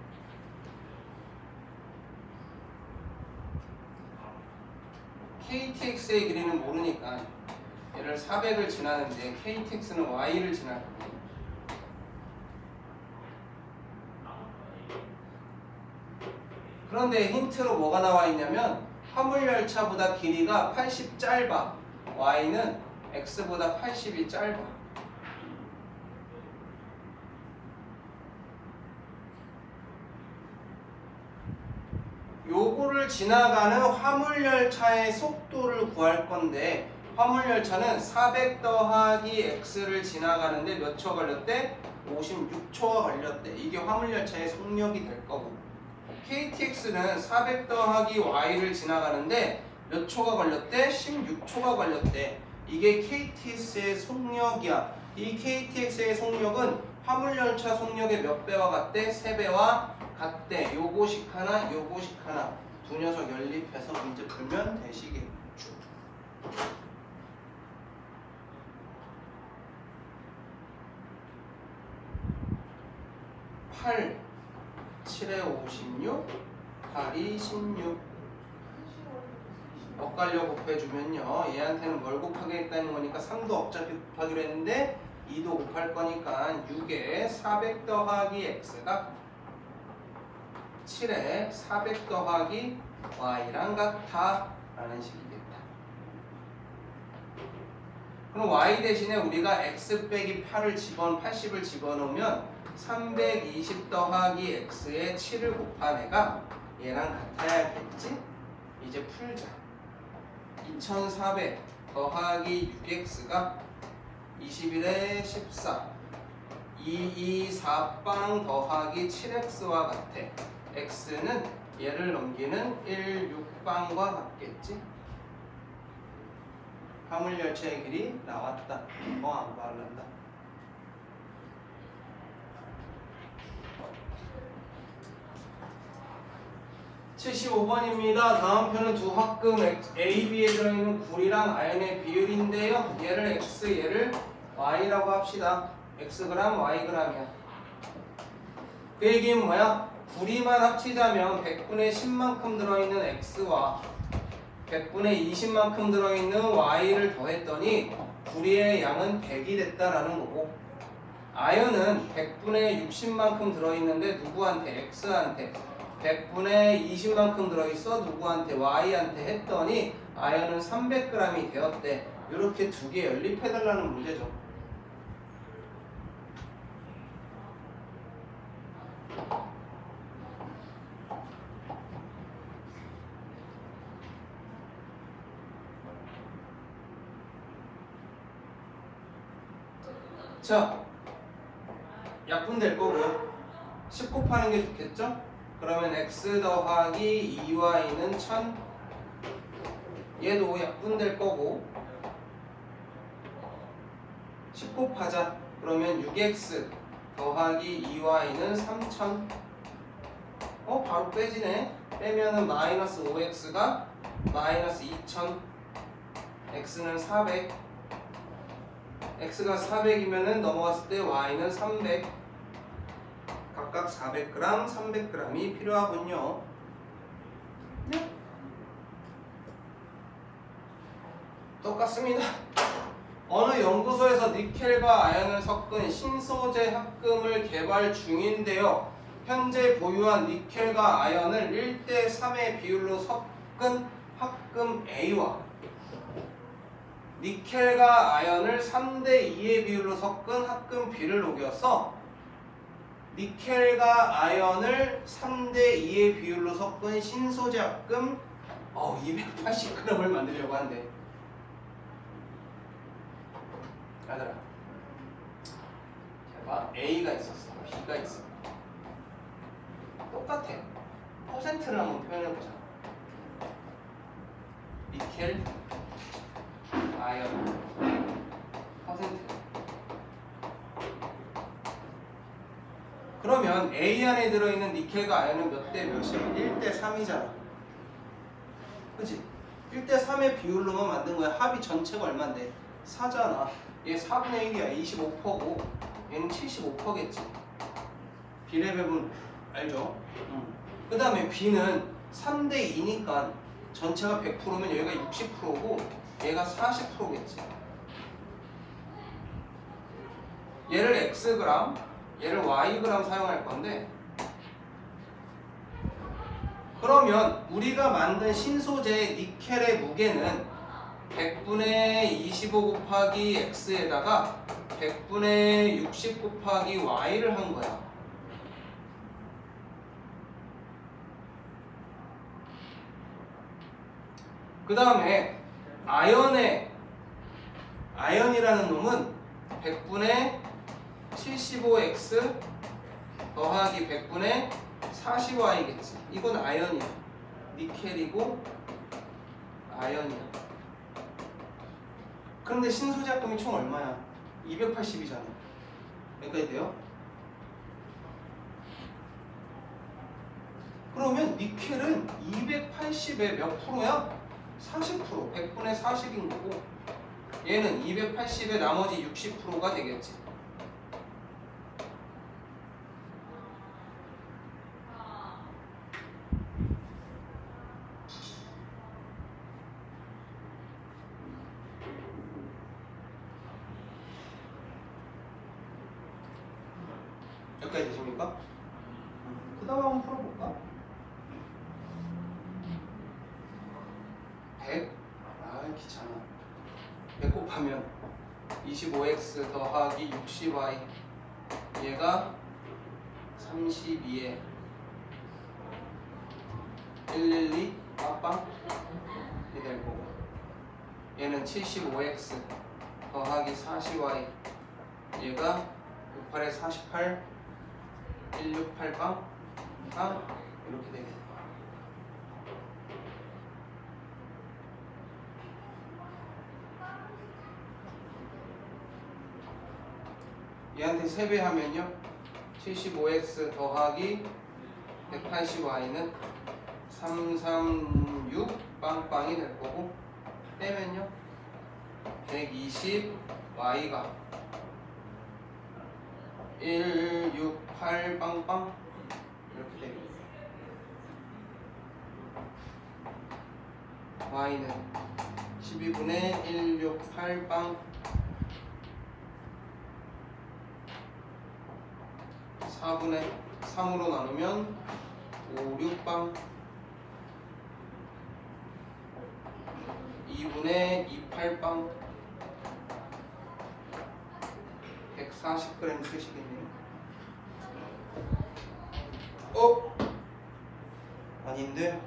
KTX의 길이는 모르니까 얘를 400을 지나는데 KTX는 y를 지나거든요. 그런데 힌트로 뭐가 나와 있냐면 화물열차보다 길이가 80 짧아. y는 x보다 80이 짧아. 요거를 지나가는 화물열차의 속도를 구할 건데 화물열차는 400 더하기 x를 지나가는데 몇 초 걸렸대? 56초가 걸렸대. 이게 화물열차의 속력이 될 거고, KTX는 400 더하기 y를 지나가는데 몇 초가 걸렸대? 16초가 걸렸대. 이게 KTX의 속력이야. 이 KTX의 속력은 화물열차 속력의 몇 배와 같대? 3배와 같대. 요거식 하나, 요거식 하나. 두 녀석 연립해서 문제 풀면 되시겠죠. 8, 7에 56, 8이 16. 엇갈려 곱해주면요, 얘한테는 뭘 곱하겠다는 거니까 3도 어차피 곱하기로 했는데 2도 곱할 거니까 6에 400 더하기 x가 7에 400 더하기 y랑 같아 라는 식이겠다. 그럼 y 대신에 우리가 x 빼기 80을 집어넣으면 320 더하기 x에 7을 곱한 애가 얘랑 같아야겠지? 이제 풀자. 2400 더하기 6x가 21에 14 224빵 더하기 7x와 같아. x는 얘를 넘기는 16빵과 같겠지? 화물열차의 길이 나왔다. 안 말란다. 75번입니다. 다음 표는 두 합금 A, B에 들어있는 구리랑 아연의 비율인데요. 얘를 X, 얘를 Y라고 합시다. Xg, Yg이야. 그 얘기는 뭐야? 구리만 합치자면 100분의 10만큼 들어있는 X와 100분의 20만큼 들어있는 Y를 더했더니 구리의 양은 100이 됐다라는 거고, 아연은 100분의 60만큼 들어있는데 누구한테? X한테 100분의 20만큼 들어있어. 누구한테? Y한테 했더니 아연은 300g이 되었대. 이렇게 두 개 연립해달라는 문제죠. 자, 약분 될 거고요. 10 곱하는 게 좋겠죠? 그러면 x 더하기 2y는 1000. 얘도 약분 될 거고 10 곱하자. 그러면 6x 더하기 2y는 3000. 바로 빼지네. 빼면은 마이너스 5x가 마이너스 2000. x는 400. x가 400이면은 넘어갔을 때 y는 300. 각각 400g, 300g이 필요하군요. 네. 똑같습니다. 어느 연구소에서 니켈과 아연을 섞은 신소재 합금을 개발 중인데요. 현재 보유한 니켈과 아연을 1대 3의 비율로 섞은 합금 A와 니켈과 아연을 3대2의 비율로 섞은 합금 B를 녹여서 니켈과 아연을 3대2의 비율로 섞은 신소재 합금 280g을 만들려고 한대. 얘들아, 봐. A가 있었어, B가 있어. 똑같아. 퍼센트를 한번 표현해보자. 니켈, 아연, 퍼센트. 그러면 A 안에 들어있는 니켈과 아연은 몇 대 몇이야? 1대 3이잖아. 그치? 1대 3의 비율로만 만든 거야. 합이 전체가 얼만데? 4잖아. 얘 4분의 1이야. 25%고 얘는 75%겠지. 비례 배분 알죠? 그 다음에 B는 3대 2니까 전체가 100%면 여기가 60%고 얘가 40%겠지. 얘를 Xg, 얘를 Yg 사용할 건데, 그러면 우리가 만든 신소재의 니켈의 무게는 100분의 25 곱하기 X에다가 100분의 60 곱하기 Y를 한 거야. 그 다음에 아연이라는 놈은 100분의 75x 더하기 100분의 40y겠지. 이건 아연이야. 니켈이고 아연이야. 그런데 신소재 합금이 총 얼마야? 280이잖아. 여기까지 돼요? 그러면 니켈은 280의 몇 프로야? 40%. 100분의 40인 거고 얘는 280의 나머지 60%가 되겠지. 여기까지 되십니까? 그 다음 한번 풀어볼까? 100? 귀찮아. 100 곱하면 25x 더하기 60y 얘가 32에 112 빵빵 이 될 거고 얘는 75x 더하기 40y 얘가 68에 48 168 빵 이렇게 되겠다. 얘한테 3배 하면요 75x 더하기 180y는 336 빵빵이 될 거고 빼면요 120y가 168 빵빵 이렇게 되겠네요. y는 12분의 168 빵 4분의 3으로 나누면 56빵 2분의 28빵 140g 쓰시겠네요. 아닌데?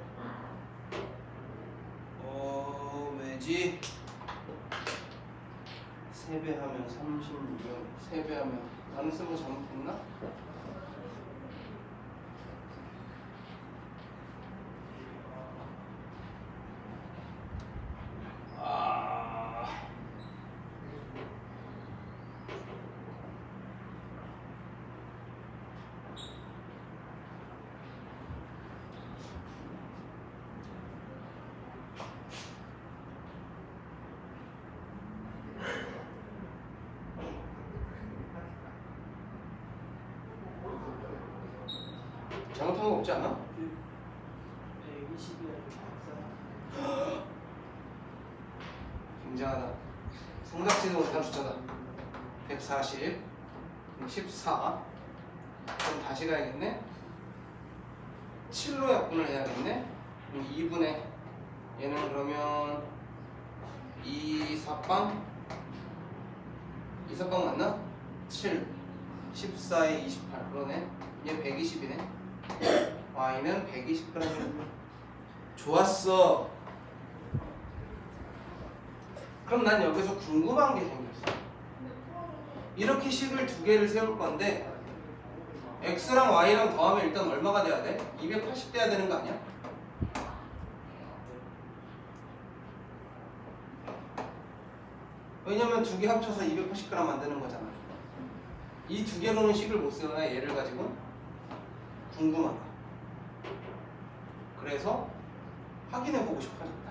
왜지? 3배 하면 36 3배 하면 나는 쓴 거 잘못했나? 잘못한 거 없지 않아? 120이야. 굉장하다. 생각지도 못한 숫자다. 140 14 그럼 다시 가야겠네. 7로 약분을 해야겠네. 2분의 얘는 그러면 2사빵 2사빵 맞나? 7 14에 28 그러네. 얘 120이네. y는 120g이네. 좋았어. 그럼 난 여기서 궁금한 게 생겼어. 이렇게 식을 두 개를 세울 건데 x랑 y랑 더하면 일단 얼마가 돼야 돼? 280 돼야 되는 거 아니야? 왜냐면 두 개 합쳐서 280g 만드는 거잖아. 이 두 개로는 식을 못 세우나 얘를 가지고? 궁금하다. 그래서 확인해보고 싶어졌다.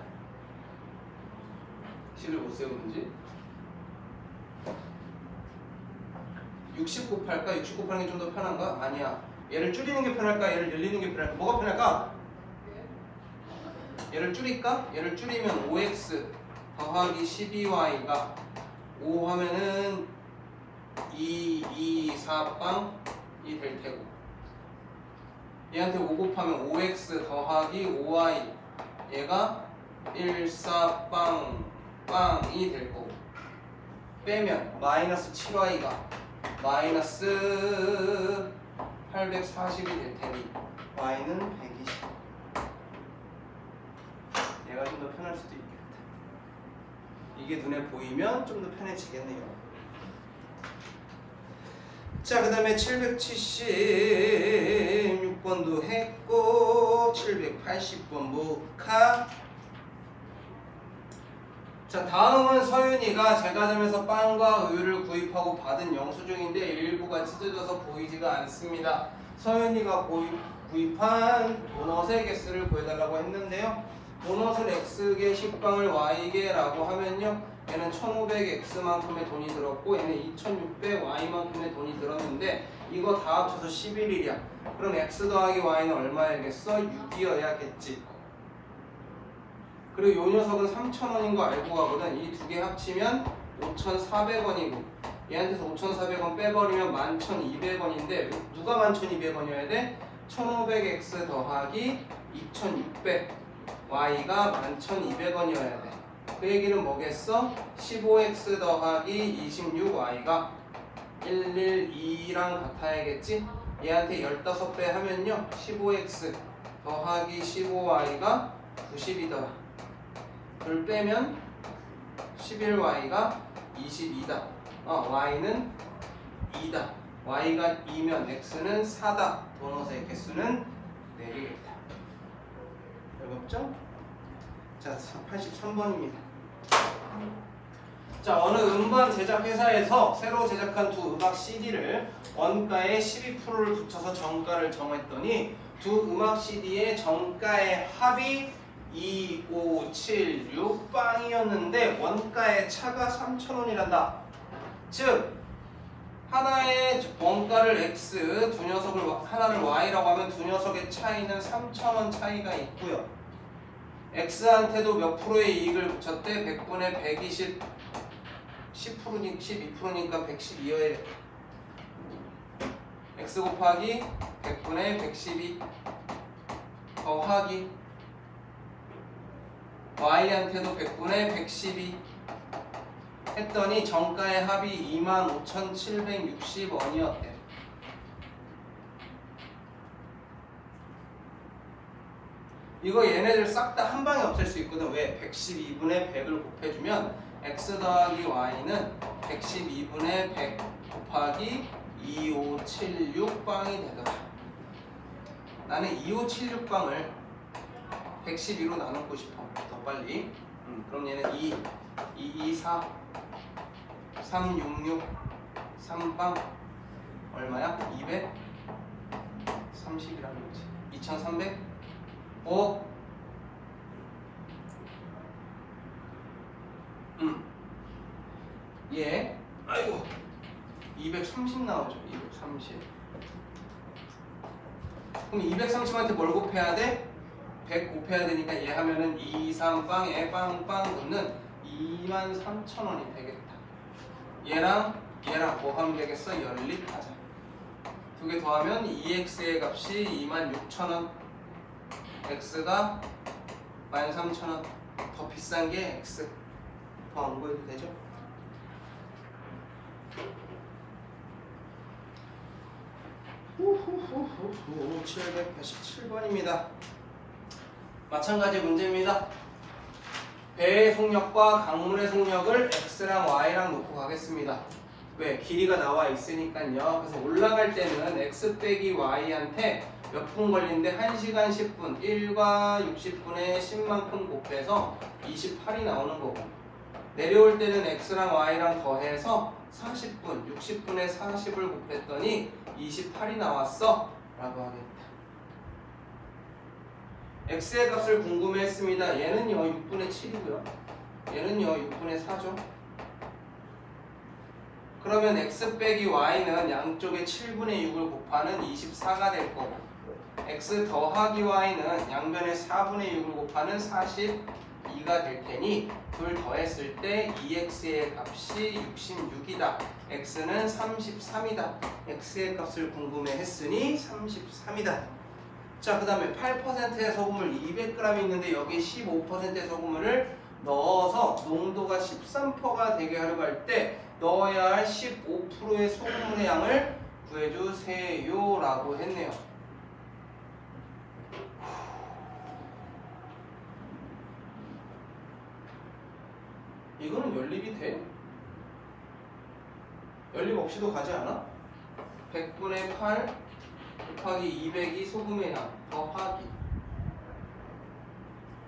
식을 못 세우는지. 60 곱할까? 60 곱하는 게 좀 더 편한가? 아니야. 얘를 줄이는 게 편할까? 얘를 늘리는 게 편할까? 뭐가 편할까? 얘를 줄일까? 얘를 줄이면 5x 더하기 12y가 5 하면은 2, 4빵이 될 테고 얘한테 5 곱하면 5x 더하기 5y 얘가 1, 4빵 빵이 될 거고 빼면 마이너스 7y가 마이너스 840이 될 테니 y는 120. 얘가 좀 더 편할 수도 있겠다. 이게 눈에 보이면 좀 더 편해지겠네요. 자, 그 다음에 776번도 했고 780번 모카. 자, 다음은 서윤이가 제과점에서 빵과 우유를 구입하고 받은 영수증인데 일부가 찢어져서 보이지가 않습니다. 서윤이가 구입한 도넛의 개수를 구해달라고 했는데요. 도넛을 x개, 식빵을 y개라고 하면요, 얘는 1500x만큼의 돈이 들었고 얘는 2600y만큼의 돈이 들었는데 이거 다 합쳐서 11일이야. 그럼 x 더하기 y는 얼마야겠어? 6이어야겠지. 그리고 요 녀석은 3,000원인 거 알고 가거든. 이 두 개 합치면 5,400원이고 얘한테서 5,400원 빼버리면 11,200원인데 누가 11,200원이어야 돼? 1,500x 더하기 2,600 y가 11,200원이어야 돼. 그 얘기는 뭐겠어? 15x 더하기 26y가 112랑 같아야겠지? 얘한테 15배 하면요 15x 더하기 15y가 90이더라. 그걸 빼면 11y가 22다. y는 2다. y가 2면 x는 4다. 도넛의 개수는 4개겠다. 어렵죠? 자, 83번입니다. 자, 어느 음반 제작 회사에서 새로 제작한 두 음악 CD를 원가에 12%를 붙여서 정가를 정했더니 두 음악 CD의 정가의 합이 2576 빵이었는데 원가의 차가 3,000원이란다. 즉 하나의 원가를 x, 두 녀석을 하나를 y라고 하면 두 녀석의 차이는 3,000원 차이가 있고요. x한테도 몇 프로의 이익을 붙였대? 100분의 120 12%니까 112여야 돼. x 곱하기 100분의 112 더하기 y한테도 100분의 112 했더니 정가의 합이 25,760원이었대. 이거 얘네들 싹 다 한 방에 없앨 수 있거든. 왜? 112분의 100을 곱해주면 x 더하기 y는 112분의 100 곱하기 2576빵이 되더라. 나는 2576빵을 112로 나누고 싶어. 더 빨리. 그럼 얘는 2, 4, 366, 3빵 얼마야? 230이라는 거지. 2300? 5. 얘 아이고 230 나오죠. 230. 그럼 230한테 뭘 곱해야 돼? 100 곱해야 되니까 얘 하면은 2, 3빵에 빵빵 넣는 23,000원이 되겠다. 얘랑 뭐 하면 되겠어? 연립하자. 두 개 더하면 2x의 값이 26,000원. x가 13,000원. 더 비싼 게 x. 더 안 구해도 되죠? 후후후후 787번입니다. 마찬가지 문제입니다. 배의 속력과 강물의 속력을 x랑 y랑 놓고 가겠습니다. 왜? 길이가 나와 있으니까요. 그래서 올라갈 때는 x 빼기 y한테 몇 분 걸리는데 1시간 10분 1과 60분의 10만큼 곱해서 28이 나오는 거고, 내려올 때는 x랑 y랑 더해서 40분 60분의 40을 곱했더니 28이 나왔어 라고 하겠다. x의 값을 궁금해했습니다. 얘는요 6분의 7이고요 얘는요 6분의 4죠. 그러면 x 빼기 y는 양쪽에 7분의 6을 곱하는 24가 될 거고, x 더하기 y는 양변에 4분의 6을 곱하는 42가 될 테니 둘 더했을 때 2x의 값이 66이다. x는 33이다. x의 값을 궁금해했으니 33이다. 자, 그 다음에 8%의 소금물 200g 있는데 여기에 15%의 소금물을 넣어서 농도가 13%가 되게 하려고 할 때 넣어야 할 15%의 소금물의 양을 구해주세요 라고 했네요. 이거는 연립이 돼? 연립 없이도 가지 않아? 100분의 8 곱하기 200이 소금의 양 더하기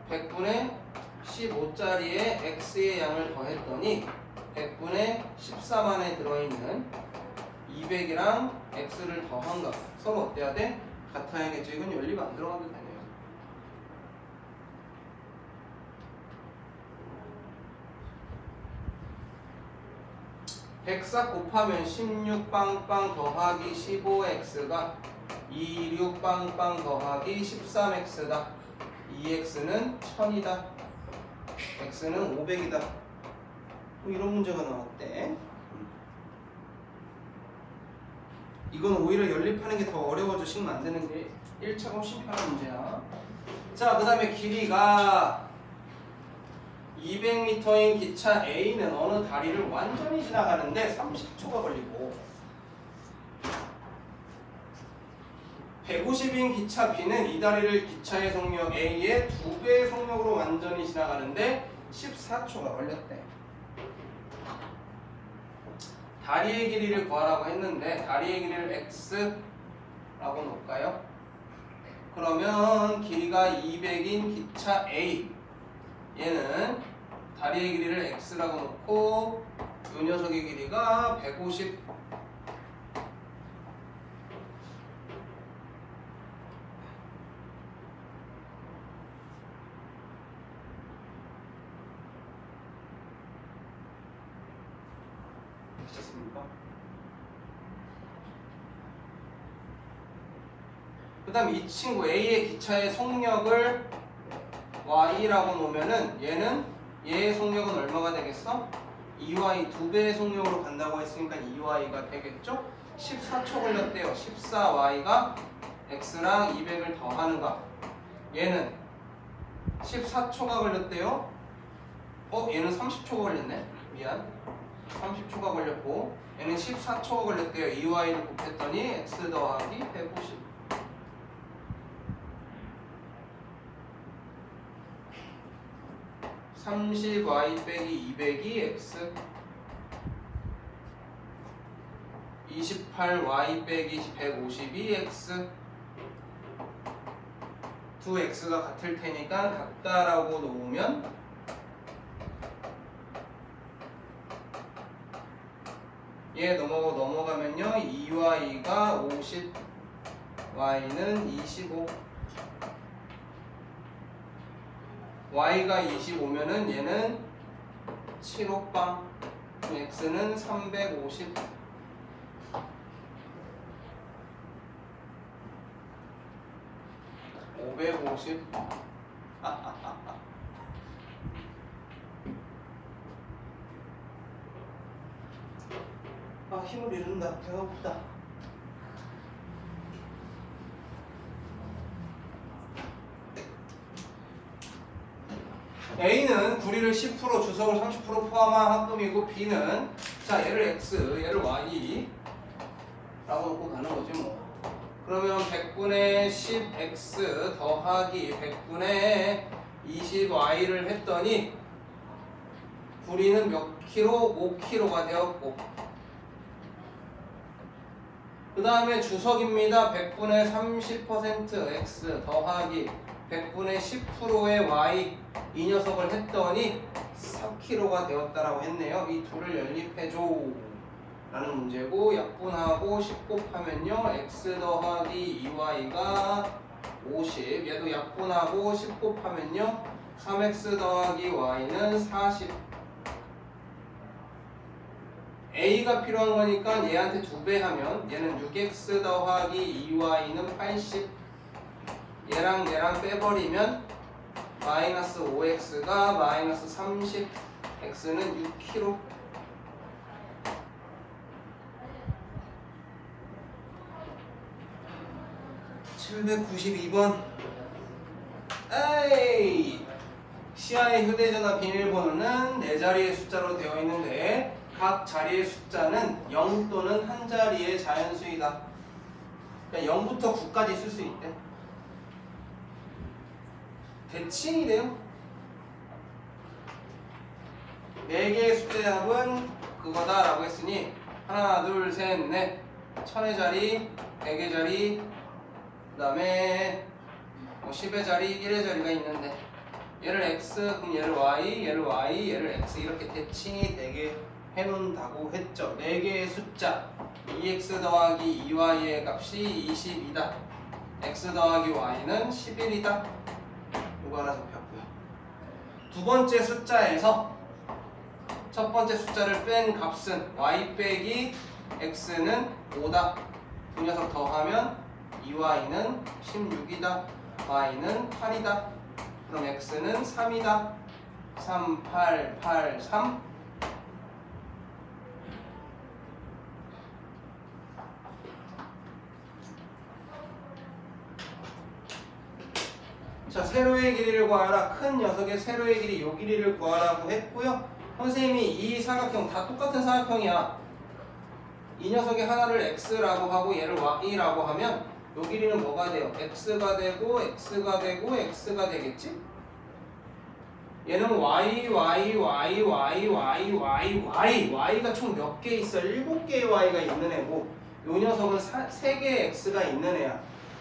100분의 15짜리에 x의 양을 더했더니 100분의 13 안에 들어있는 200이랑 x를 더한 것 서로 어때야 돼? 같아야겠죠. 이건 연립 안 들어가도 되네요. 104 곱하면 16 빵빵 더하기 15x가 26 빵빵 더하기 13x다. 2x는 1000이다. x는 500이다. 이런 문제가 나왔대. 이건 오히려 연립하는 게 더 어려워져. 식 만드는 게 1차가 훨씬 편한 문제야. 자, 그 다음에 길이가 200m인 기차 A는 어느 다리를 완전히 지나가는데 30초가 걸리고, 150인 기차 B는 이 다리를 기차의 속력 A의 2배의 속력으로 완전히 지나가는데 14초가 걸렸대. 다리의 길이를 구하라고 했는데 다리의 길이를 X라고 놓을까요? 그러면 길이가 200인 기차 A, 얘는 다리의 길이를 x라고 놓고 이 녀석의 길이가 150, 되셨습니까? 그 다음 이 친구 A의 기차의 속력을 y라고 놓으면은 얘의 속력은 얼마가 되겠어? 2y 2배의 속력으로 간다고 했으니까 2y가 되겠죠? 14초 걸렸대요. 14y가 x랑 200을 더하는 거. 얘는 14초가 걸렸대요. 얘는 30초가 걸렸네. 미안. 30초가 걸렸고 얘는 14초가 걸렸대요. 2y를 곱했더니 x 더하기 150. 30y 빼기 200이 x, 28y 빼기 150이 x, 두 x가 같을 테니까 같다라고 놓으면 얘 넘어가면요 2y가 50, y는 25. y가 25면은 얘는 75빵, x는 350. 힘을 잃는다. 배가 고프다. A는 구리를 10% 주석을 30% 포함한 합금이고 B는 자 얘를 X 얘를 Y 라고 놓고 가는 거지 뭐. 그러면 100분의 10X 더하기 100분의 20Y를 했더니 구리는 몇 킬로? 5킬로가 되었고 그 다음에 주석입니다. 100분의 30% X 더하기 100분의 10%의 Y 이 녀석을 했더니 4kg가 되었다라고 했네요. 이 둘을 연립해줘 라는 문제고 약분하고 10 곱하면요 X 더하기 2Y가 50 얘도 약분하고 10 곱하면요 3X 더하기 Y는 40 A가 필요한 거니까 얘한테 2배 하면 얘는 6X 더하기 2Y는 80 얘랑 얘랑 빼버리면 마이너스 5X가 마이너스 30 X는 6kg 792번 에이 시아의 휴대전화 비밀번호는 4자리의 숫자로 되어 있는데 각 자리의 숫자는 0 또는 한 자리의 자연수이다. 그러니까 0부터 9까지 쓸 수 있대. 대칭이래요. 4개의 숫자의 합은 그거다 라고 했으니 하나 둘 셋 넷 1000의 자리 100의 자리 그 다음에 10의 자리 1의 자리가 있는데 얘를 X 그럼 얘를 Y 얘를 Y 얘를 X 이렇게 대칭이 되게 해놓는다고 했죠. 4개의 숫자 2X 더하기 2Y의 값이 22다. X 더하기 Y는 11이다. 이거 하나 잡혔고요. 두 번째 숫자에서 첫 번째 숫자를 뺀 값은 Y 빼기 X는 5다. 두 녀석 더하면 2Y는 16이다. Y는 8이다. 그럼 X는 3이다. 3, 8, 8, 3 자, 세로의 길이를 구하라. 큰 녀석의 세로의 길이 요 길이를 구하라고 했고요. 선생님이 이 사각형 다 똑같은 사각형이야. 이 녀석의 하나를 X라고 하고 얘를 Y라고 하면 요 길이는 뭐가 돼요? X가 되고 X가 되고 X가 되겠지? 얘는 Y, Y, Y, Y, Y, Y, Y Y가 총 몇 개 있어? 7개의 Y가 있는 애고 요 녀석은 3개의 X가 있는 애야.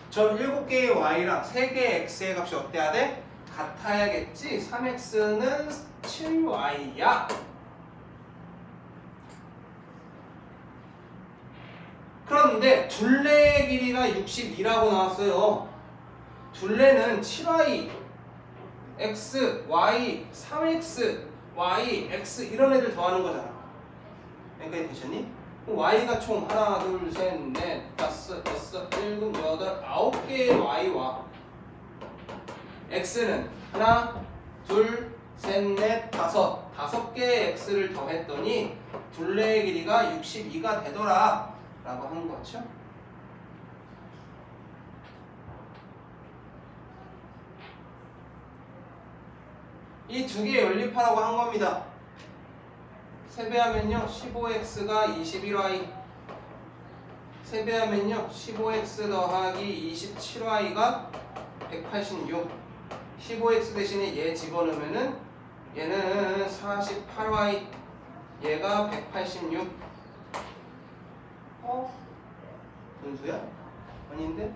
저 7개의 Y랑 3개의 X의 값이 어때야 돼? 같아야겠지? 3X는 7Y야. 그런데 둘레의 길이가 62라고 나왔어요. 둘레는 7Y, X, Y, 3X, Y, X 이런 애들 더하는 거잖아. 여기까지 되셨니? Y가 총 하나, 둘, 셋, 넷, 다섯, 여섯, 일곱, 여덟, 9개의 Y와 X는 하나, 둘, 셋, 넷, 다섯 5개의 X를 더했더니 둘레의 길이가 62가 되더라 라고 한 거죠. 이 두 개 연립하라고 한 겁니다. 세배하면요 15x가 21y 세배하면요 15x 더하기 27y가 186 15x 대신에 얘 집어넣으면은 얘는 48y 얘가 186 분수야? 아닌데?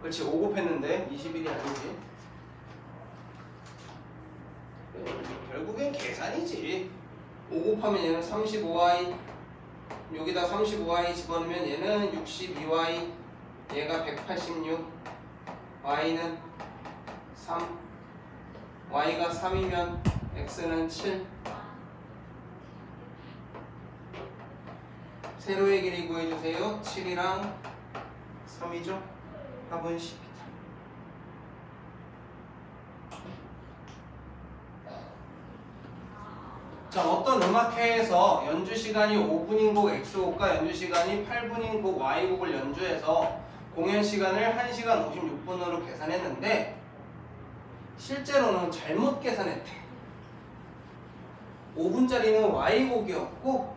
그렇지 5 곱했는데 21이 아니지. 결국엔 계산이지. 5 곱하면 얘는 35y 여기다 35y 집어넣으면 얘는 62y 얘가 186 y는 3 y가 3이면 x는 7 세로의 길이 구해주세요. 7이랑 3이죠. 답은 10이다. 음악회에서 연주 시간이 5분인 곡 X곡과 연주 시간이 8분인 곡 Y곡을 연주해서 공연 시간을 1시간 56분으로 계산했는데 실제로는 잘못 계산했대. 5분짜리는 Y곡이었고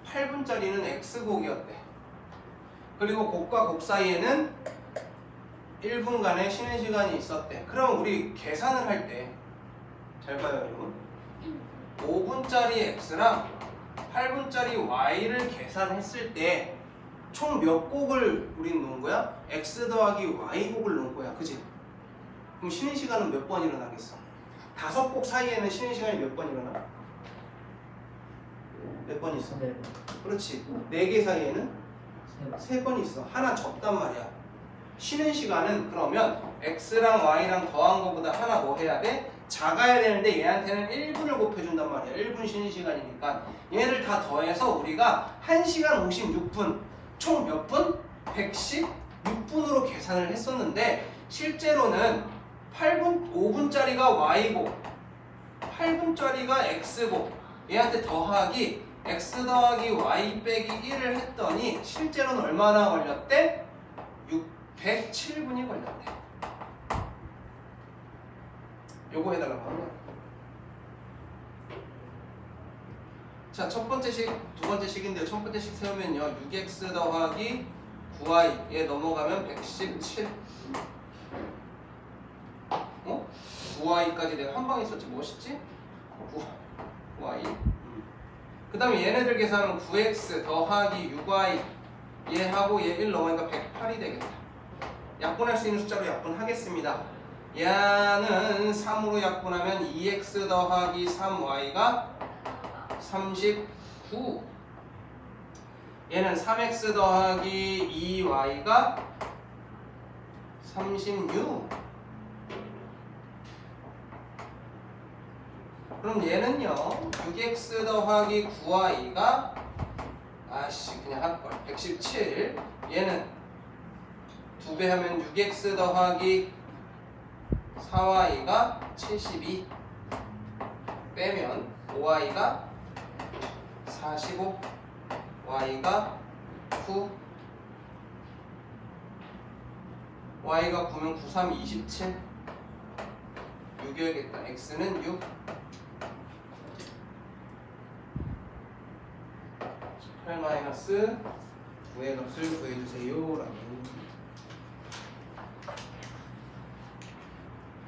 8분짜리는 X곡이었대. 그리고 곡과 곡 사이에는 1분간의 쉬는 시간이 있었대. 그럼 우리 계산을 할 때 잘 봐요 여러분. 5분짜리 X랑 8분짜리 Y를 계산했을 때 총 몇 곡을 우린 놓은 거야? X 더하기 Y 곡을 놓은 거야. 그지? 그럼 쉬는 시간은 몇 번 일어나겠어? 5곡 사이에는 쉬는 시간이 몇 번 일어나? 몇 번 있어? 네. 그렇지. 4개 사이에는 3번 있어. 하나 적단 말이야. 쉬는 시간은 그러면 X랑 Y랑 더한 거보다 하나 뭐 해야 돼? 작아야 되는데 얘한테는 1분을 곱해준단 말이야. 1분 쉬는 시간이니까 얘를 다 더해서 우리가 1시간 56분 총 몇 분? 116분으로 계산을 했었는데 실제로는 5분짜리가 Y곡 8분짜리가 X곡 얘한테 더하기 X 더하기 Y 빼기 1을 했더니 실제로는 얼마나 걸렸대? 607분이 걸렸대. 요거 해달라고 하는 거야. 자, 첫 번째 식, 두 번째 식인데요. 첫 번째 식 세우면요. 6x 더하기 9y에 넘어가면 117. 9y까지 내가 한 방에 썼지. 멋있지? 9y. 그 다음에 얘네들 계산하면 9x 더하기 6y 얘하고 얘 1 넘어가니까 108이 되겠다. 약분할 수 있는 숫자로 약분하겠습니다. 얘는 3으로 약분하면 2x 더하기 3y가 39. 얘는 3x 더하기 2y가 36. 그럼 얘는요 6x 더하기 9y가 그냥 할걸 117. 얘는 2배 하면 6x 더하기 4y가 72 빼면 5y가 45 y가 9 y가 9면 9, 3, 27 6이어야겠다. x는 6 18 마이너스 9의 값을 구해주세요.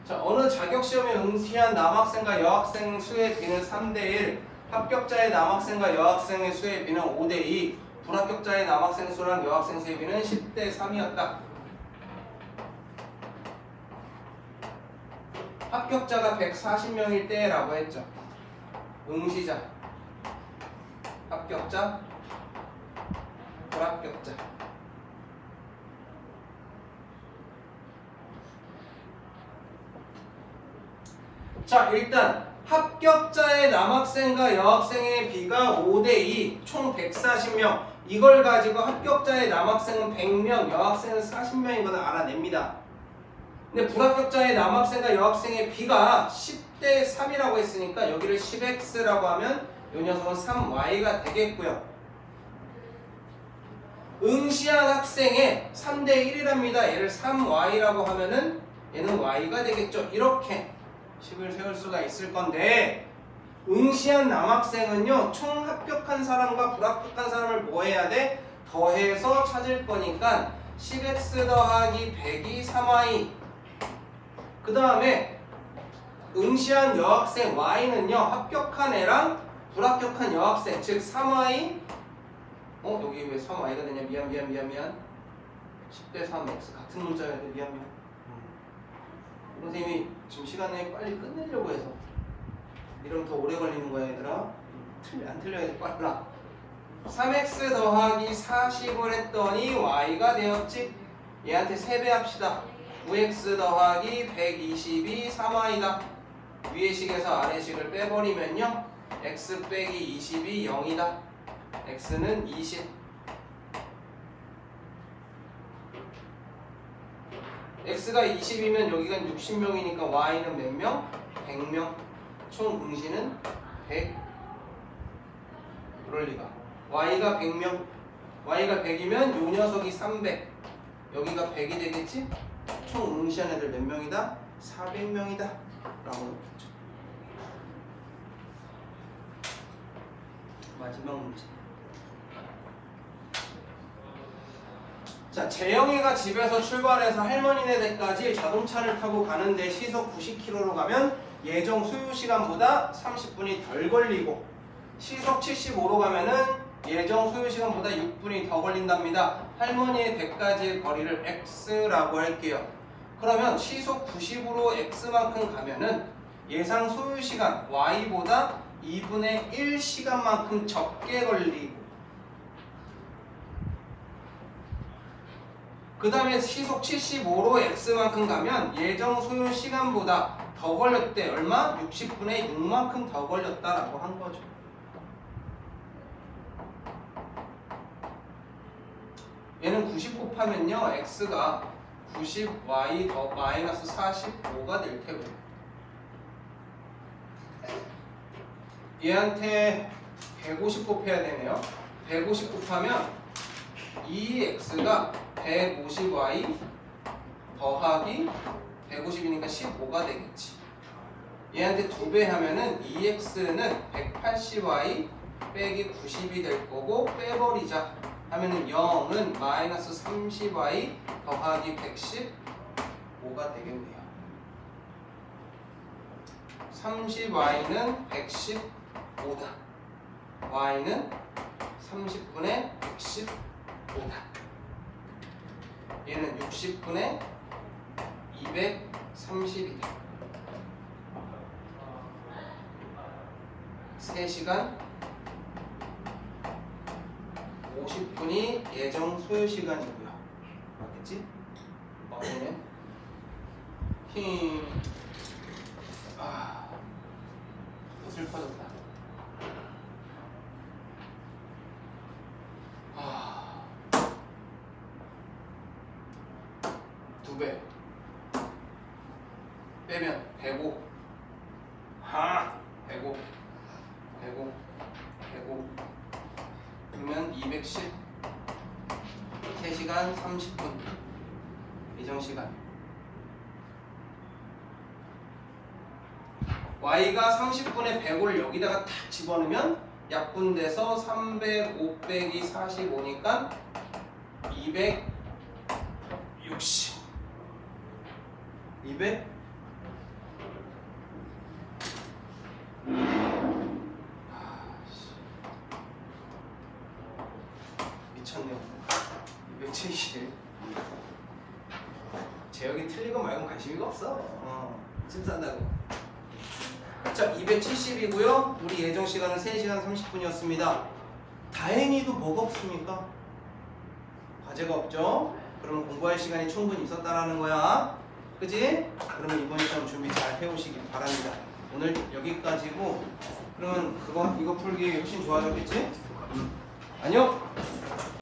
자, 어느 자격시험에 응시한 남학생과 여학생 수의 비는 3대1 합격자의 남학생과 여학생의 수의 비는 5대2 불합격자의 남학생 수랑 여학생 수의 비는 10대3이었다. 합격자가 140명일 때라고 했죠. 응시자, 합격자, 불합격자. 자, 일단 합격자의 남학생과 여학생의 비가 5대2 총 140명. 이걸 가지고 합격자의 남학생은 100명, 여학생은 40명인 것을 알아냅니다. 근데 불합격자의 남학생과 여학생의 비가 10대3이라고 했으니까 여기를 10x라고 하면 이 녀석은 3y가 되겠고요. 응시한 학생의 3대1이랍니다. 얘를 3y라고 하면은 얘는 y가 되겠죠. 이렇게 식을 세울 수가 있을 건데 응시한 남학생은요 총 합격한 사람과 불합격한 사람을 뭐 해야 돼? 더해서 찾을 거니까 10x 더하기 100이 3y. 그 다음에 응시한 여학생 y는요 합격한 애랑 불합격한 여학생 즉 3y 여기 왜 3y가 되냐? 미안 10대3x 같은 문자여야 돼. 미안 선생님이 지금 시간에 빨리 끝내려고 해서 이러면 더 오래 걸리는 거야 얘들아. 안 틀려야 돼. 빨라. 3x 더하기 40을 했더니 y가 되었지. 얘한테 3배 합시다. 9x 더하기 120이 3y다. 위의 식에서 아래 식을 빼버리면요 x 빼기 20이 0이다. x는 20. x가 20이면 여기가 60명이니까 y는 몇 명? 100명. 총 응시는 100 그럴 리가. y가 100명, y가 100이면 요 녀석이 300, 여기가 100이 되겠지? 총 응시한 애들 몇 명이다? 400명이다 라고 놓겠죠. 마지막 문제. 자, 재영이가 집에서 출발해서 할머니네 댁까지 자동차를 타고 가는데 시속 90km로 가면 예정 소요 시간보다 30분이 덜 걸리고, 시속 75로 가면은 예정 소요 시간보다 6분이 더 걸린답니다. 할머니의 댁까지의 거리를 x라고 할게요. 그러면 시속 90으로 x만큼 가면은 예상 소요 시간 y보다 2분의 1시간만큼 적게 걸리고, 그 다음에 시속 75로 x만큼 가면 예정 소요 시간보다 더 걸렸대. 얼마? 60분의 6만큼 더 걸렸다라고 한 거죠. 얘는 90 곱하면요, x가 90y 더 마이너스 45가 될 테고, 얘한테 150 곱해야 되네요. 150 곱하면 2x가 150y 더하기 150이니까 15가 되겠지. 얘한테 2배 하면은 2x는 180y 빼기 90이 될 거고, 빼버리자 하면은 0은 마이너스 30y 더하기 115가 되겠네요. 30y는 115다. y는 30분의 115다. 얘는 60분의 230이다. 3시간 50분이 예정 소요 시간이고요. 맞겠지? 맞네. 또 슬퍼졌다. 두 배 빼면 105. 105. 그러면 210. 3시간 30분 예정시간. y가 30분에 100을 여기다가 탁 집어넣으면 약분돼서 300, 5 빼기 45니까 260. 200? 미쳤네요. 270. 재혁이 틀리고 말고 관심이가 없어. 침 싼다고. 자, 270이고요. 우리 예정 시간은 3시간 30분이었습니다. 다행히도 뭐가 없습니까? 과제가 없죠? 그러면 공부할 시간이 충분히 있었다라는 거야. 그지? 그러면 이번 시험 준비 잘 해오시길 바랍니다. 오늘 여기까지고, 그러면 이거 풀기 훨씬 좋아졌겠지? 안녕!